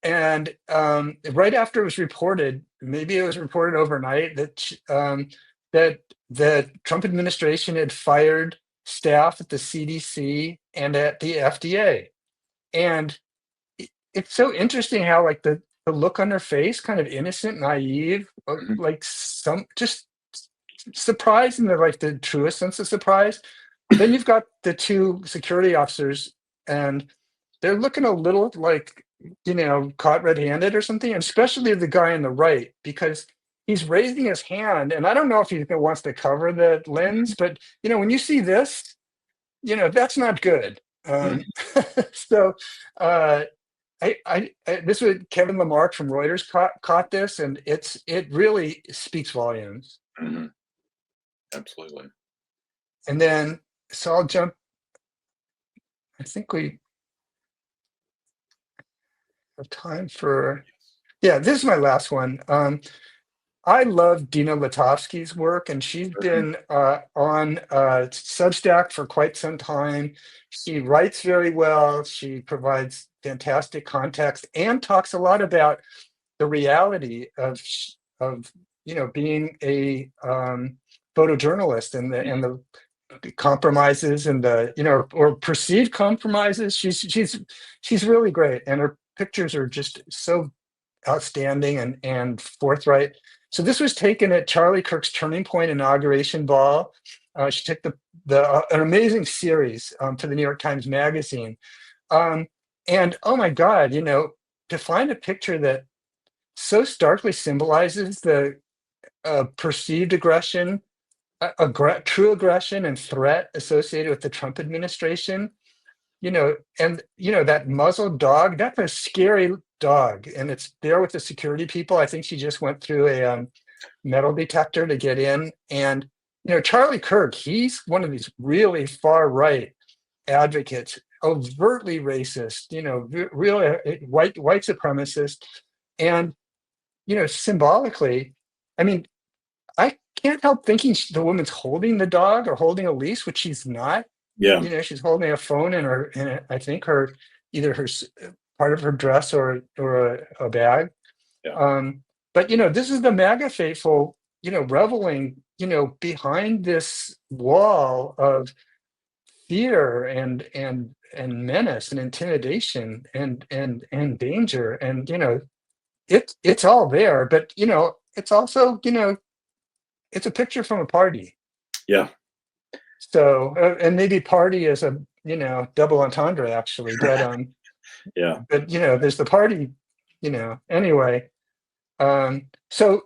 and right after it was reported, maybe it was reported overnight, that the Trump administration had fired staff at the CDC and at the FDA. And it's so interesting how, like, the look on her face, kind of innocent, naive, Mhm. like some just surprised in the truest sense of surprise. Then you've got the two security officers, and they're looking a little like, caught red-handed or something, and especially the guy on the right, because he's raising his hand, and I don't know if he wants to cover the lens, but when you see this, that's not good. Mhm. So uh, this was Kevin Lamarck from Reuters caught this, and it really speaks volumes. Mhm. Absolutely. And then, so I'll jump. I think we have time for, yeah, this is my last one. I love Dina Latovsky's work, and she's Mhm. been on Substack for quite some time. She writes very well. She provides fantastic context and talks a lot about the reality of being a photojournalist, and the compromises, and the or perceived compromises. She's really great, and her pictures are just so outstanding and forthright. So this was taken at Charlie Kirk's Turning Point inauguration ball. She took the an amazing series to the New York Times Magazine, um, and oh my God, to find a picture that so starkly symbolizes the perceived aggression, true aggression and threat associated with the Trump administration. And that muzzled dog, that's a scary dog, and it's there with the security people. I think she just went through a metal detector to get in. And Charlie Kirk, he's one of these really far right advocates, overtly racist, really white supremacist. And symbolically, I mean, I can't help thinking the woman's holding the dog or holding a leash, which she's not. Yeah, She's holding a phone in her, in I think her, either part of her dress or a bag. yeah, Um, but this is the MAGA faithful, reveling, behind this wall of fear and menace and intimidation and danger. And it's all there, but it's also, it's a picture from a party. yeah, So and maybe party is a double entendre actually, yeah. but there's the party, anyway. So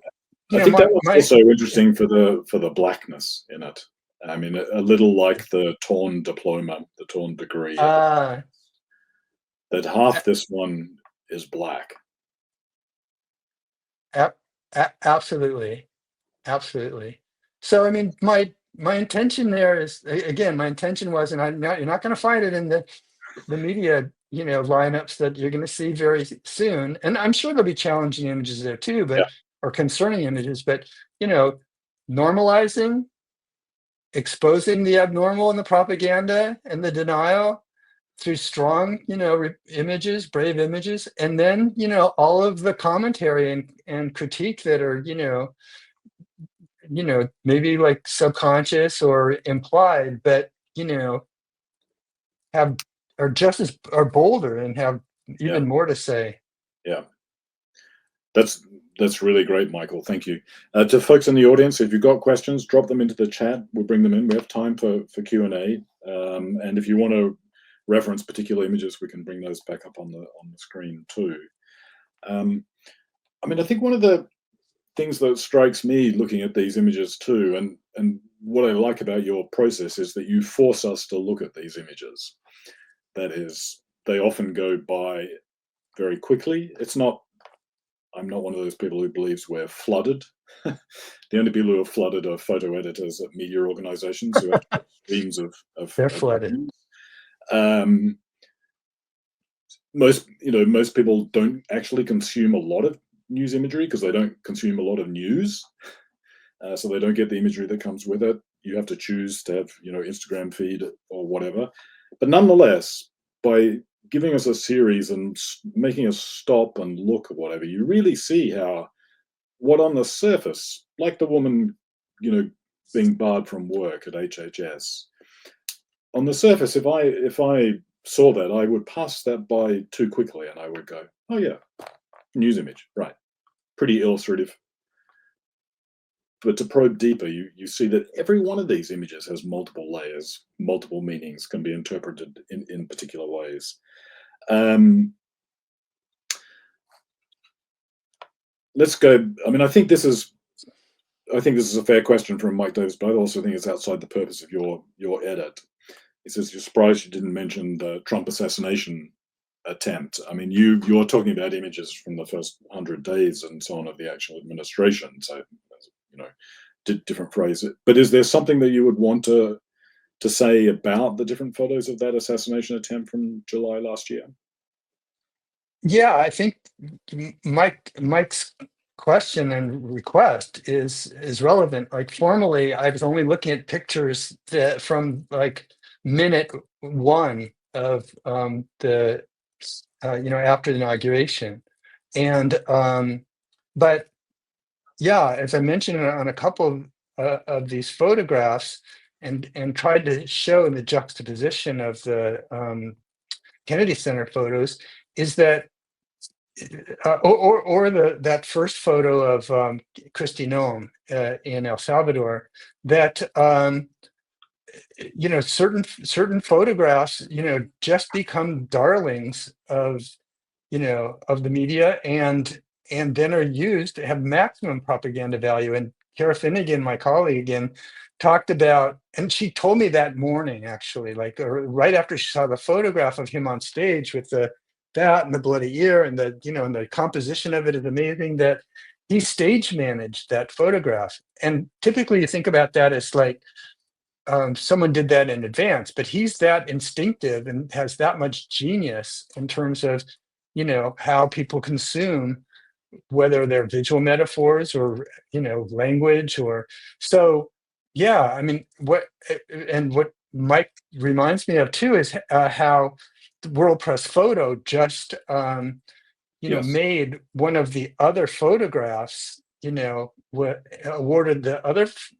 I think my that was my also interesting for the blackness in it. I mean, a little like the torn diploma, the torn degree, uh that half this one is black. a- absolutely. Absolutely. So, I mean, my intention there is, again, my intention was, and you're not going to find it in the media, lineups that you're going to see very soon. And I'm sure there'll be challenging images there too, Yeah, or concerning images. But you know, normalizing, exposing the abnormal and the propaganda and the denial through strong, images, brave images, and then all of the commentary and critique that are, maybe like subconscious or implied, but have are just as are bolder and have yeah, even more to say. yeah. That's that's really great, Michael. Thank you. To folks in the audience, if you've got questions, drop them into the chat. We'll bring them in. We have time for Q&A. And if you want to reference particular images, we can bring those back up on the screen too. Um, I mean, I think one of the things that strikes me looking at these images too, and what I like about your process is that you force us to look at these images. That is, they often go by very quickly. It's not I'm not one of those people who believes we're flooded. The only people who are flooded are photo editors at media organizations who have streams They're of flooded. documents. Um, most people don't actually consume a lot of news imagery because they don't consume a lot of news, so they don't get the imagery that comes with it. You have to choose to have Instagram feed or whatever, but nonetheless, by giving us a series and making us stop and look at whatever, you really see how what on the surface, like the woman, being barred from work at HHS, on the surface, if I saw that, I would pass that by too quickly, and I would go, "Oh yeah, news image, right, pretty illustrative." But to probe deeper, you see that every one of these images has multiple layers, multiple meanings, can be interpreted in particular ways. Um, let's go. I mean, I think this is a fair question from Mike Davis, but I also think it's outside the purpose of your edit. He says you're surprised you didn't mention the Trump assassination attempt. I mean, you're talking about images from the first 100 days and so on of the actual administration. So, you know, different phrases. But is there something that you would want to say about the different photos of that assassination attempt from July last year? Yeah, I think Mike's question and request is relevant. Like formally, I was only looking at pictures that from like minute one of the after the inauguration, and but yeah, as I mentioned on a couple of these photographs, and tried to show in the juxtaposition of the Kennedy Center photos, is that or the that first photo of Christy Nome in El Salvador, that certain photographs just become darlings of the media, and then are used to have maximum propaganda value. And Kara Finnegan, my colleague again, talked about, and she told me that morning actually, like right after she saw the photograph of him on stage with the that and the bloody ear, and the composition of it is amazing, that he stage managed that photograph. And typically you think about that as like someone did that in advance, but he's that instinctive and has that much genius in terms of how people consume, whether they're visual metaphors or language. Or so, yeah, I mean, what Mike reminds me of too is how the World Press Photo just Yes. made one of the other photographs, awarded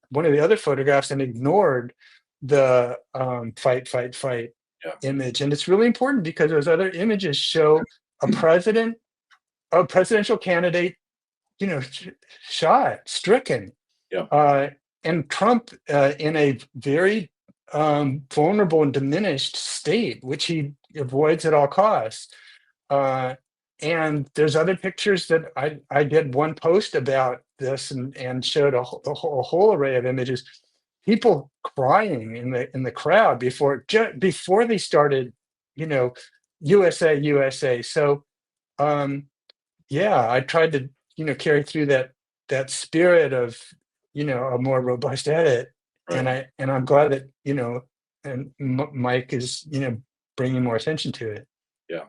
one of the other photographs and ignored the fight Yeah. image. And it's really important because those other images show a president, a presidential candidate, shot, stricken, Yeah. uh, and Trump in a very vulnerable and diminished state, which he avoids at all costs. Uh, and there's other pictures that I did one post about this and showed a whole array of images, people crying in the crowd before they started, you know, USA, USA. So yeah, I tried to, carry through that spirit of, a more robust edit, Right. and I'm glad that, and Mike is, bringing more attention to it. Yeah.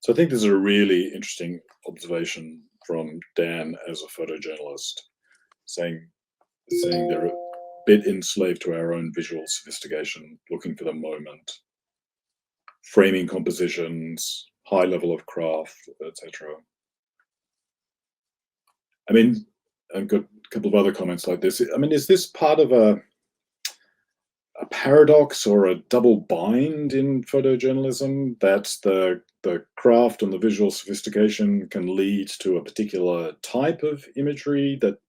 So I think this is a really interesting observation from Dan as a photojournalist, saying they're a bit enslaved to our own visual sophistication, looking for the moment, framing compositions, high level of craft, etc. I mean, I've got a couple of other comments like this. I mean, is this part of a paradox or a double bind in photojournalism that the craft and the visual sophistication can lead to a particular type of imagery that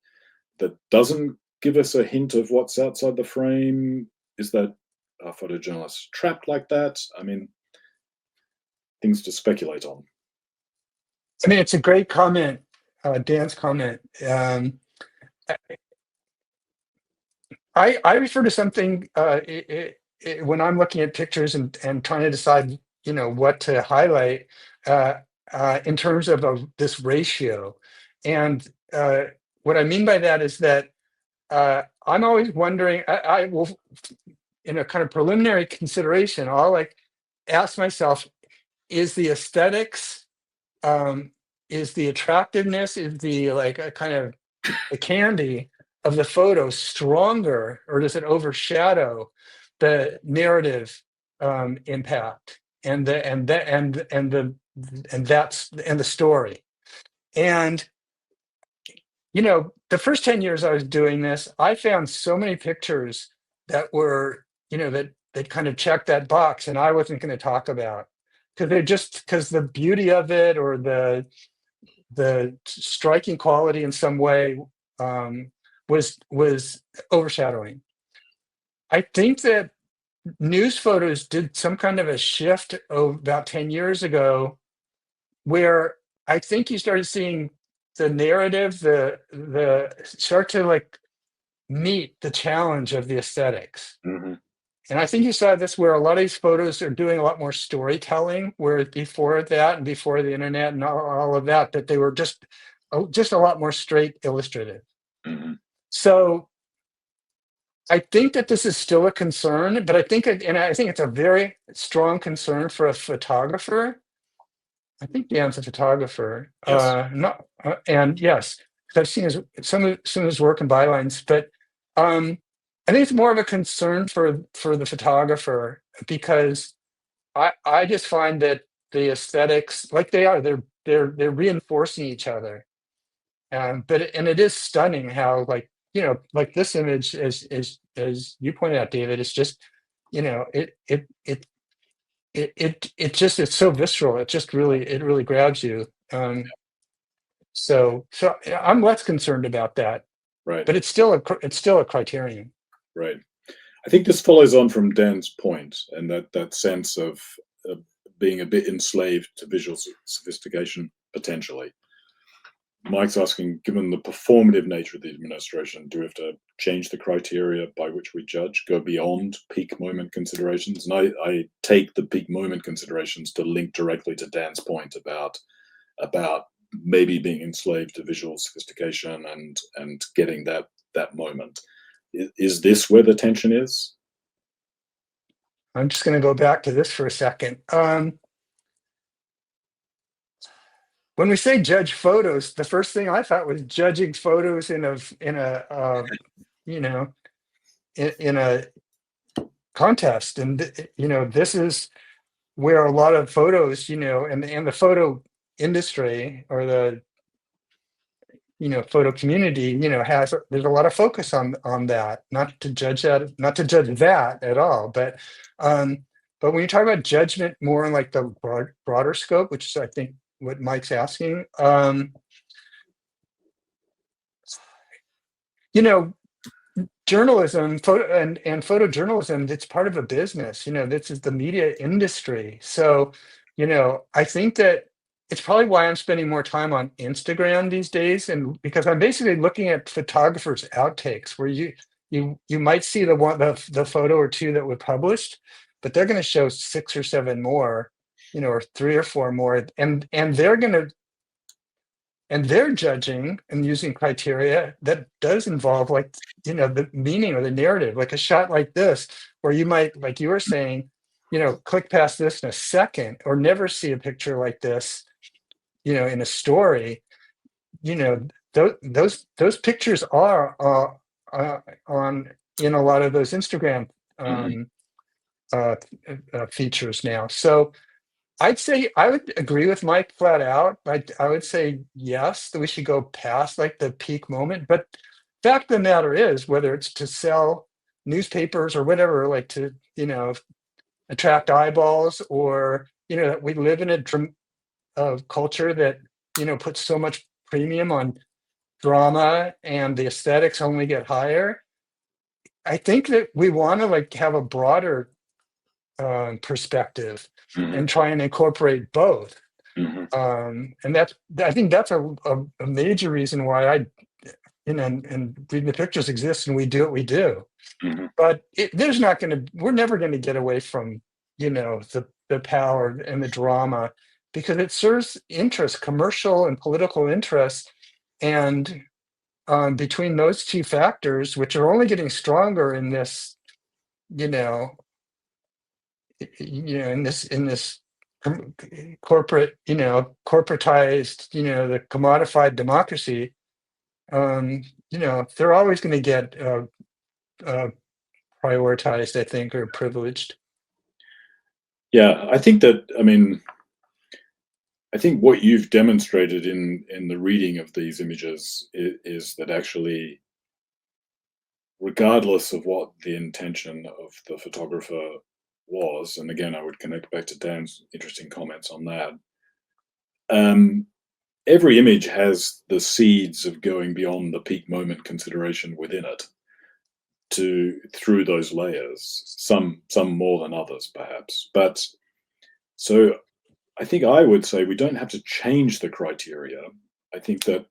doesn't give us a hint of what's outside the frame? Is that are photojournalists trapped like that? I mean, things to speculate on. I mean, it's a great comment, Dan's comment. I refer to something when I'm looking at pictures and trying to decide, what to highlight uh, in terms of this ratio. And what I mean by that is that I'm always wondering. I will, in a kind of preliminary consideration, I'll like ask myself: is the aesthetics, um, is the attractiveness, is the like a kind of the candy of the photo stronger, or does it overshadow the narrative impact and the story? And the first 10 years I was doing this, I found so many pictures that were, that kind of checked that box, and I wasn't going to talk about because the beauty of it, or the striking quality in some way, um, was overshadowing. I think that news photos did some kind of a shift about 10 years ago, where I think you started seeing the narrative, the start to like meet the challenge of the aesthetics. Hmm. And I think you saw this where a lot of these photos are doing a lot more storytelling, where before that and before the internet and all of that, that they were just a lot more straight illustrative. Hmm. So I think that this is still a concern, but I think it's a very strong concern for a photographer. I think Dan's a photographer. Yes. Not, and yes, 'cause I've seen some of his work in bylines, but um, I think it's more of a concern for the photographer, because I just find that the aesthetics, like they're reinforcing each other. And it is stunning how, like, like this image, as you pointed out, David, it's just, it's so visceral. It really grabs you. So yeah, I'm less concerned about that, Right. but it's still a criterion. Right. I think this follows on from Dan's point, and that sense of being a bit enslaved to visual sophistication potentially. Mike's asking, given the performative nature of the administration, do we have to change the criteria by which we judge, go beyond peak moment considerations? And I take the peak moment considerations to link directly to Dan's point about maybe being enslaved to visual sophistication and getting that moment. Is this where the tension is? I'm just going to go back to this for a second. When we say judge photos, the first thing I thought was judging photos in a you know in a contest, and this is where a lot of photos, and the photo industry, or the photo community, has there's a lot of focus on that. Not to judge that at all, um, but when you talk about judgment more in like the broader scope, which is I think what Mike's asking, you know, journalism, and photojournalism, it's part of a business. This is the media industry. So, I think that it's probably why I'm spending more time on Instagram these days, and because I'm basically looking at photographers' outtakes, where you might see the photo or two that were published, but they're going to show six or seven more, or three or four more, and they're judging and using criteria that does involve, like, the meaning or the narrative, like a shot like this, where you might, like you were saying, click past this in a second, or never see a picture like this, in a story. Those pictures are on in a lot of those Instagram Mhm. um, uh, features now. So I'd say I would agree with Mike flat out. I would say yes, that we should go past like the peak moment. But fact of the matter is, whether it's to sell newspapers or whatever, like to attract eyeballs, or that we live in a culture that puts so much premium on drama, and the aesthetics only get higher. I think that we want to like have a broader perspective Mhm. and try and incorporate both. Mhm. And I think that's a major reason why and reading the pictures exists, and we do what we do. Mhm. But we're never going to get away from, the power and the drama, because it serves interests, commercial and political interests. And between those two factors, which are only getting stronger in this, you know, in this corporate, corporatized, the commodified democracy, they're always going to get uh, prioritized, I think, or privileged. Yeah, I think that, I mean, I think what you've demonstrated in the reading of these images is that actually, regardless of what the intention of the photographer was, and again, I would connect back to Dan's interesting comments on that. Um, every image has the seeds of going beyond the peak moment consideration within it to through those layers. Some more than others, perhaps. But so I think I would say we don't have to change the criteria. I think that,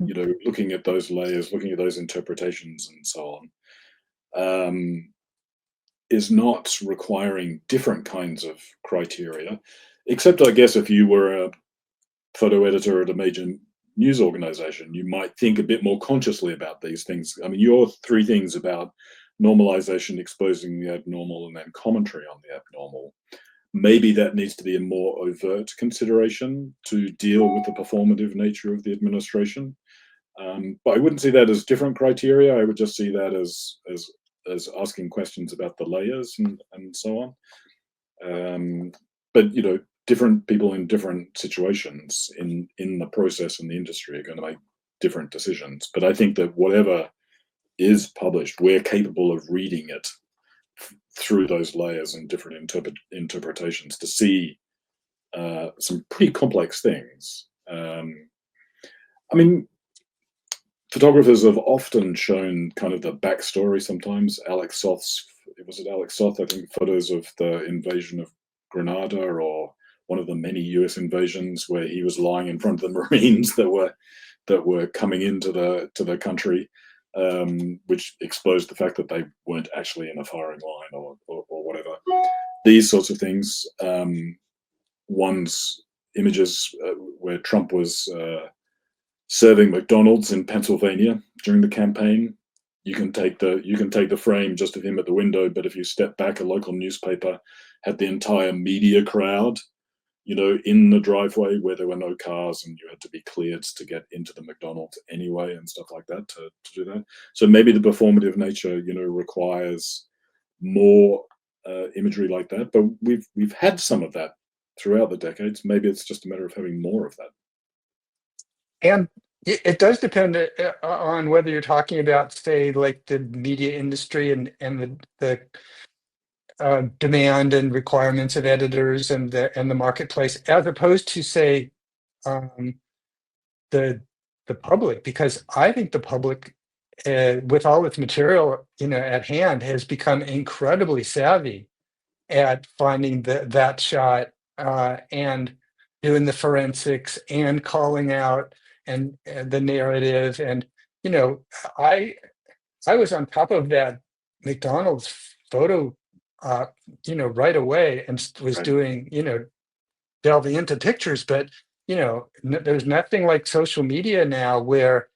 looking at those layers, looking at those interpretations and so on, is not requiring different kinds of criteria, except I guess if you were a photo editor at a major news organization, you might think a bit more consciously about these things. I mean, your three things about normalization, exposing the abnormal, and then commentary on the abnormal, maybe that needs to be a more overt consideration to deal with the performative nature of the administration. But I wouldn't see that as different criteria. I would just see that as asking questions about the layers and so on. But different people in different situations in the process and the industry are going to make different decisions. But I think that whatever is published, we're capable of reading it through those layers and different interpretations to see some pretty complex things. I mean, photographers have often shown kind of the backstory sometimes. Was it Alex Soth? I think photos of the invasion of Grenada, or one of the many US invasions, where he was lying in front of the Marines that were coming into the country, which exposed the fact that they weren't actually in a firing line, or whatever. These sorts of things. One's images where Trump was serving McDonald's in Pennsylvania during the campaign. You can take the frame just of him at the window, but if you step back, a local newspaper had the entire media crowd, in the driveway where there were no cars, and you had to be cleared to get into the McDonald's anyway, and stuff like that to do that. So maybe the performative nature, requires more imagery like that, but we've had some of that throughout the decades. Maybe it's just a matter of having more of that. And it does depend on whether you're talking about, say, like the media industry and the demand and requirements of editors and the marketplace, as opposed to, say, um, the the public, because I think the public, with all its material, at hand, has become incredibly savvy at finding that shot, and doing the forensics and calling out and the narrative. And you know I I was on top of that McDonald's photo, uh, right away, and was Right. doing, delving into pictures. But there's nothing like social media now, where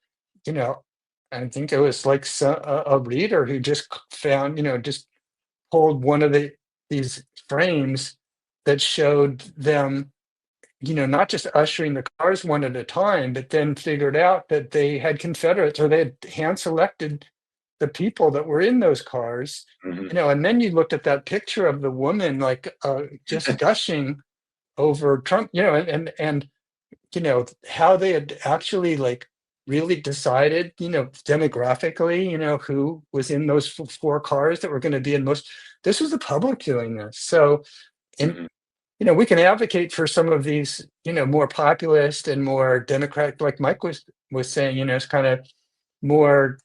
you know I think it was like a reader who just found, just pulled one of these frames that showed them, not just ushering the cars one at a time, but then figured out that they had Confederates, or they had hand selected the people that were in those cars. Hmm. And then you looked at that picture of the woman, like, just gushing over Trump, and how they had actually, like, really decided, demographically, who was in those four cars that were going to be in most. This was the public doing this. So, and Hmm. we can advocate for some of these, more populist and more democratic, like Mike was saying. It's kind of more,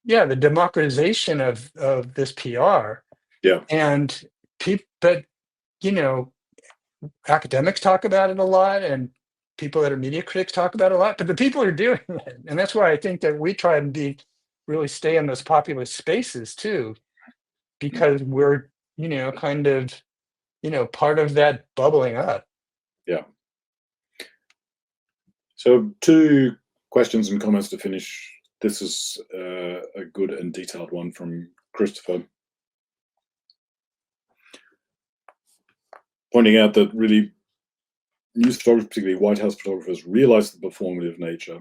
yeah, the democratization of this PR. Yeah. And but you know academics talk about it a lot, and people that are media critics talk about it a lot, but the people are doing it. And that's why I think that we try and really stay in those populist spaces too, because we're, kind of, part of that bubbling up. Yeah. So, two questions and comments to finish. This is a good and detailed one from Christopher, pointing out that really news photographers, particularly White House photographers, realize the performative nature,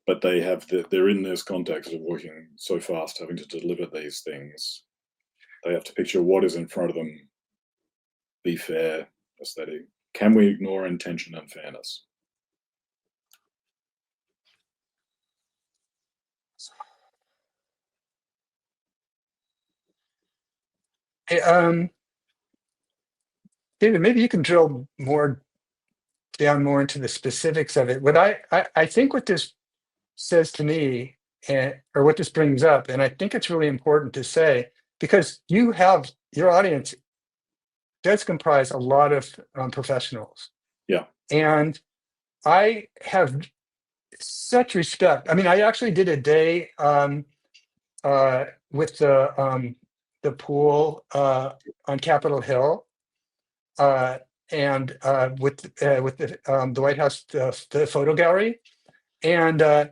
but they're in this context of working so fast, having to deliver these things. They have to picture what is in front of them, be fair, aesthetic. Can we ignore intention and fairness? Hey, David, maybe you can drill down more into the specifics of it. What I think what this says to me, or what this brings up, and I think it's really important to say, because your audience does comprise a lot of professionals, Yeah. and I have such respect. I mean, I actually did a day, with the pool, on Capitol Hill, uh, and with the White House, the photo gallery. And I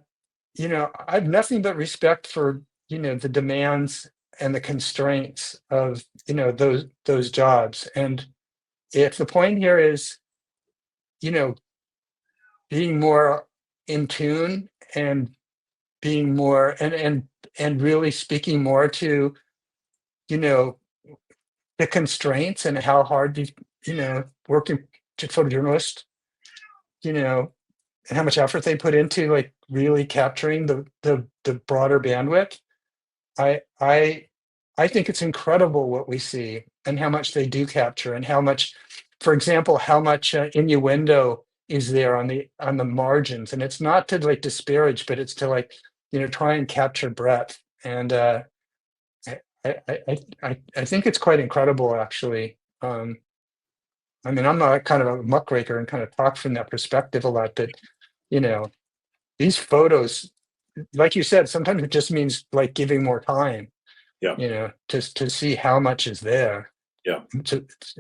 have nothing but respect for, the demands and the constraints of, those jobs. And if the point here is, you know being more in tune, and being more, and really speaking more to, you know the constraints, and how hard these, working photojournalists, you know and how much effort they put into, like, really capturing the broader bandwidth. I I I think it's incredible what we see, and how much they do capture, and how much, for example, how much innuendo is there on the margins. And it's not to, like, disparage, but it's to, like, try and capture breadth. And I I think it's quite incredible, actually. I mean, I'm not kind of a muckraker and kind of talk from that perspective a lot, but you know, these photos, like you said, sometimes it just means, like, giving more time, Yeah. to see how much is there. Yeah. And it's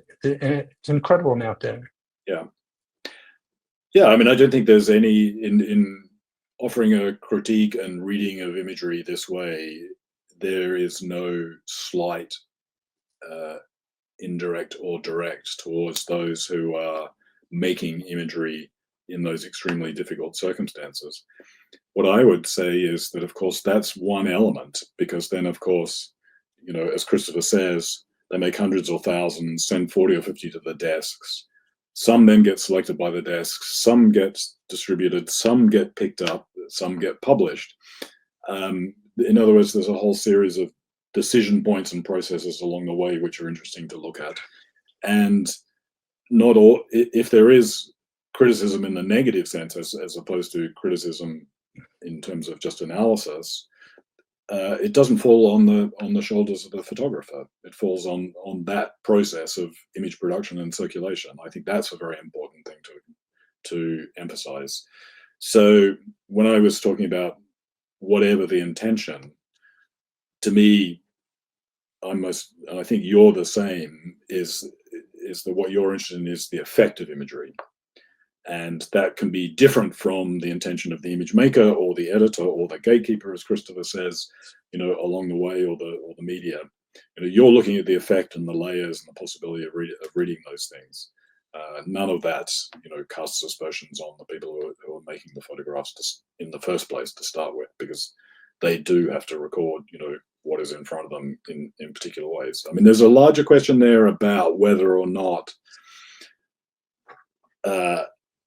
an incredible amount there. Yeah. Yeah. I mean, I don't think there's any in offering a critique and reading of imagery this way. There is no slight, uh, indirect or direct, towards those who are making imagery in those extremely difficult circumstances. What I would say is that, of course, that's one element, because then, of course, as Christopher says, they make hundreds or thousands, send 40 or 50 to the desks. Some then get selected by the desks, some get distributed, some get picked up, some get published. In other words, there's a whole series of decision points and processes along the way which are interesting to look at. And not all, if there is criticism in the negative sense, as opposed to criticism in terms of just analysis, it doesn't fall on the shoulders of the photographer. It falls on that process of image production and circulation. I think that's a very important thing to emphasize. So when I was talking about whatever the intention, to me, and I think you're the same, is that what you're interested in is the effect of imagery. And that can be different from the intention of the image maker or the editor or the gatekeeper, as Christopher says, along the way, or the media. You're looking at the effect and the layers and the possibility of reading those things. None of that, casts aspersions on the people who are making the photographs in the first place to start with, because they do have to record, what is in front of them in particular ways. I mean, there's a larger question there about whether or not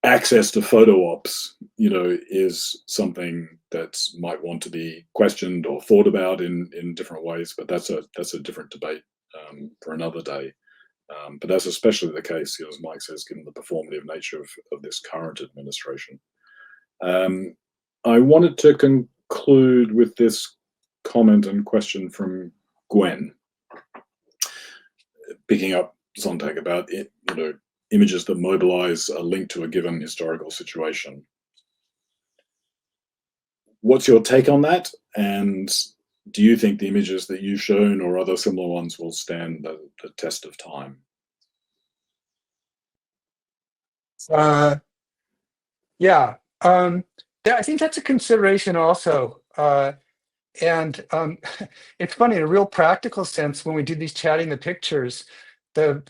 access to photo ops, is something that might want to be questioned or thought about in different ways. But that's a different debate for another day. But that's especially the case, as Mike says, given the performative nature of this current administration. I wanted to conclude with this comment and question from Gwen, picking up Sontag about images that mobilize a link to a given historical situation. What's your take on that? And do you think the images that you've shown or other similar ones will stand the test of time? Yeah, I think that's a consideration also. And it's funny, in a real practical sense, when we do these chatting the pictures, the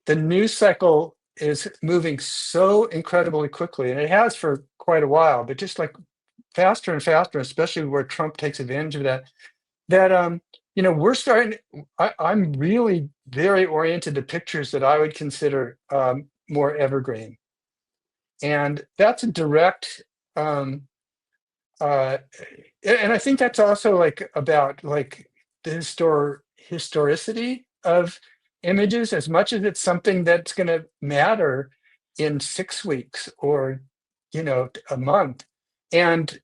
news cycle is moving so incredibly quickly, and it has for quite a while, but just like faster and faster, especially where Trump takes advantage of that. We're starting. I'm really very oriented to pictures that I would consider more evergreen, and that's a direct. And I think that's also about the historicity of images, as much as it's something that's going to matter in 6 weeks or a month. And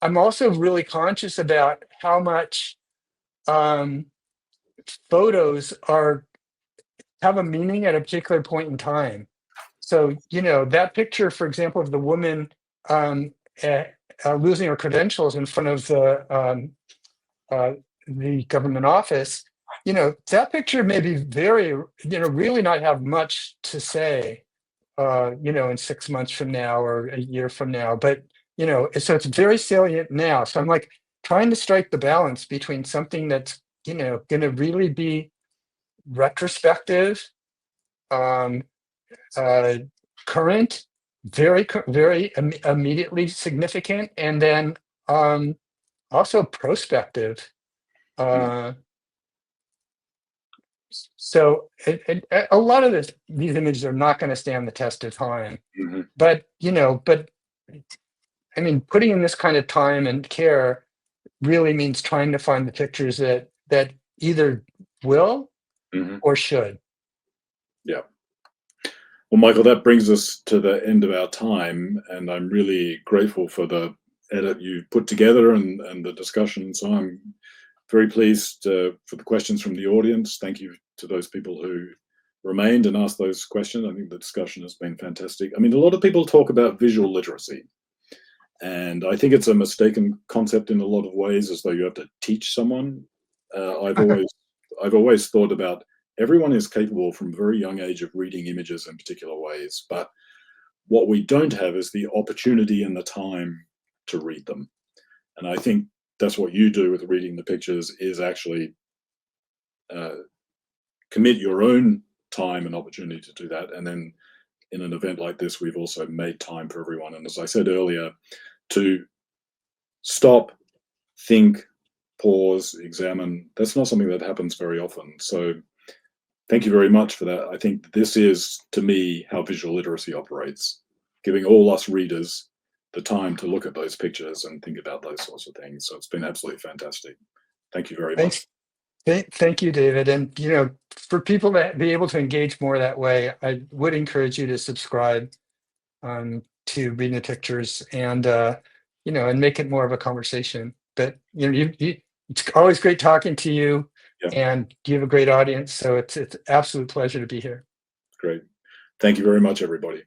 I'm also really conscious about how much photos have a meaning at a particular point in time. So that picture, for example, of the woman losing her credentials in front of the government office, that picture may be very, really not have much to say, in 6 months from now or a year from now. But, so it's very salient now. So I'm trying to strike the balance between something that's, going to really be retrospective, current, very immediately significant, and then also prospective. So a lot of these images are not going to stand the test of time. Mm-hmm. But I mean, putting in this kind of time and care really means trying to find the pictures that either will Mm-hmm. or should. Yeah. Well, Michael, that brings us to the end of our time, and I'm really grateful for the edit you put together and the discussion. So I'm very pleased for the questions from the audience. Thank you to those people who remained and asked those questions. I think the discussion has been fantastic. I mean, a lot of people talk about visual literacy, and I think it's a mistaken concept in a lot of ways, as though you have to teach someone. I've always thought about everyone is capable from a very young age of reading images in particular ways, but what we don't have is the opportunity and the time to read them. And I think that's what you do with reading the pictures, is actually commit your own time and opportunity to do that. And then in an event like this, we've also made time for everyone. And as I said earlier, to stop, think, pause, examine. That's not something that happens very often. So thank you very much for that. I think this is, to me, how visual literacy operates, giving all us readers the time to look at those pictures and think about those sorts of things. So it's been absolutely fantastic. Thank you very much. Thanks. Thank you, David. And for people that be able to engage more that way, I would encourage you to subscribe to Reading the Pictures, and and make it more of a conversation. But it's always great talking to you, Yeah, and you have a great audience. So it's an absolute pleasure to be here. great. Thank you very much, everybody.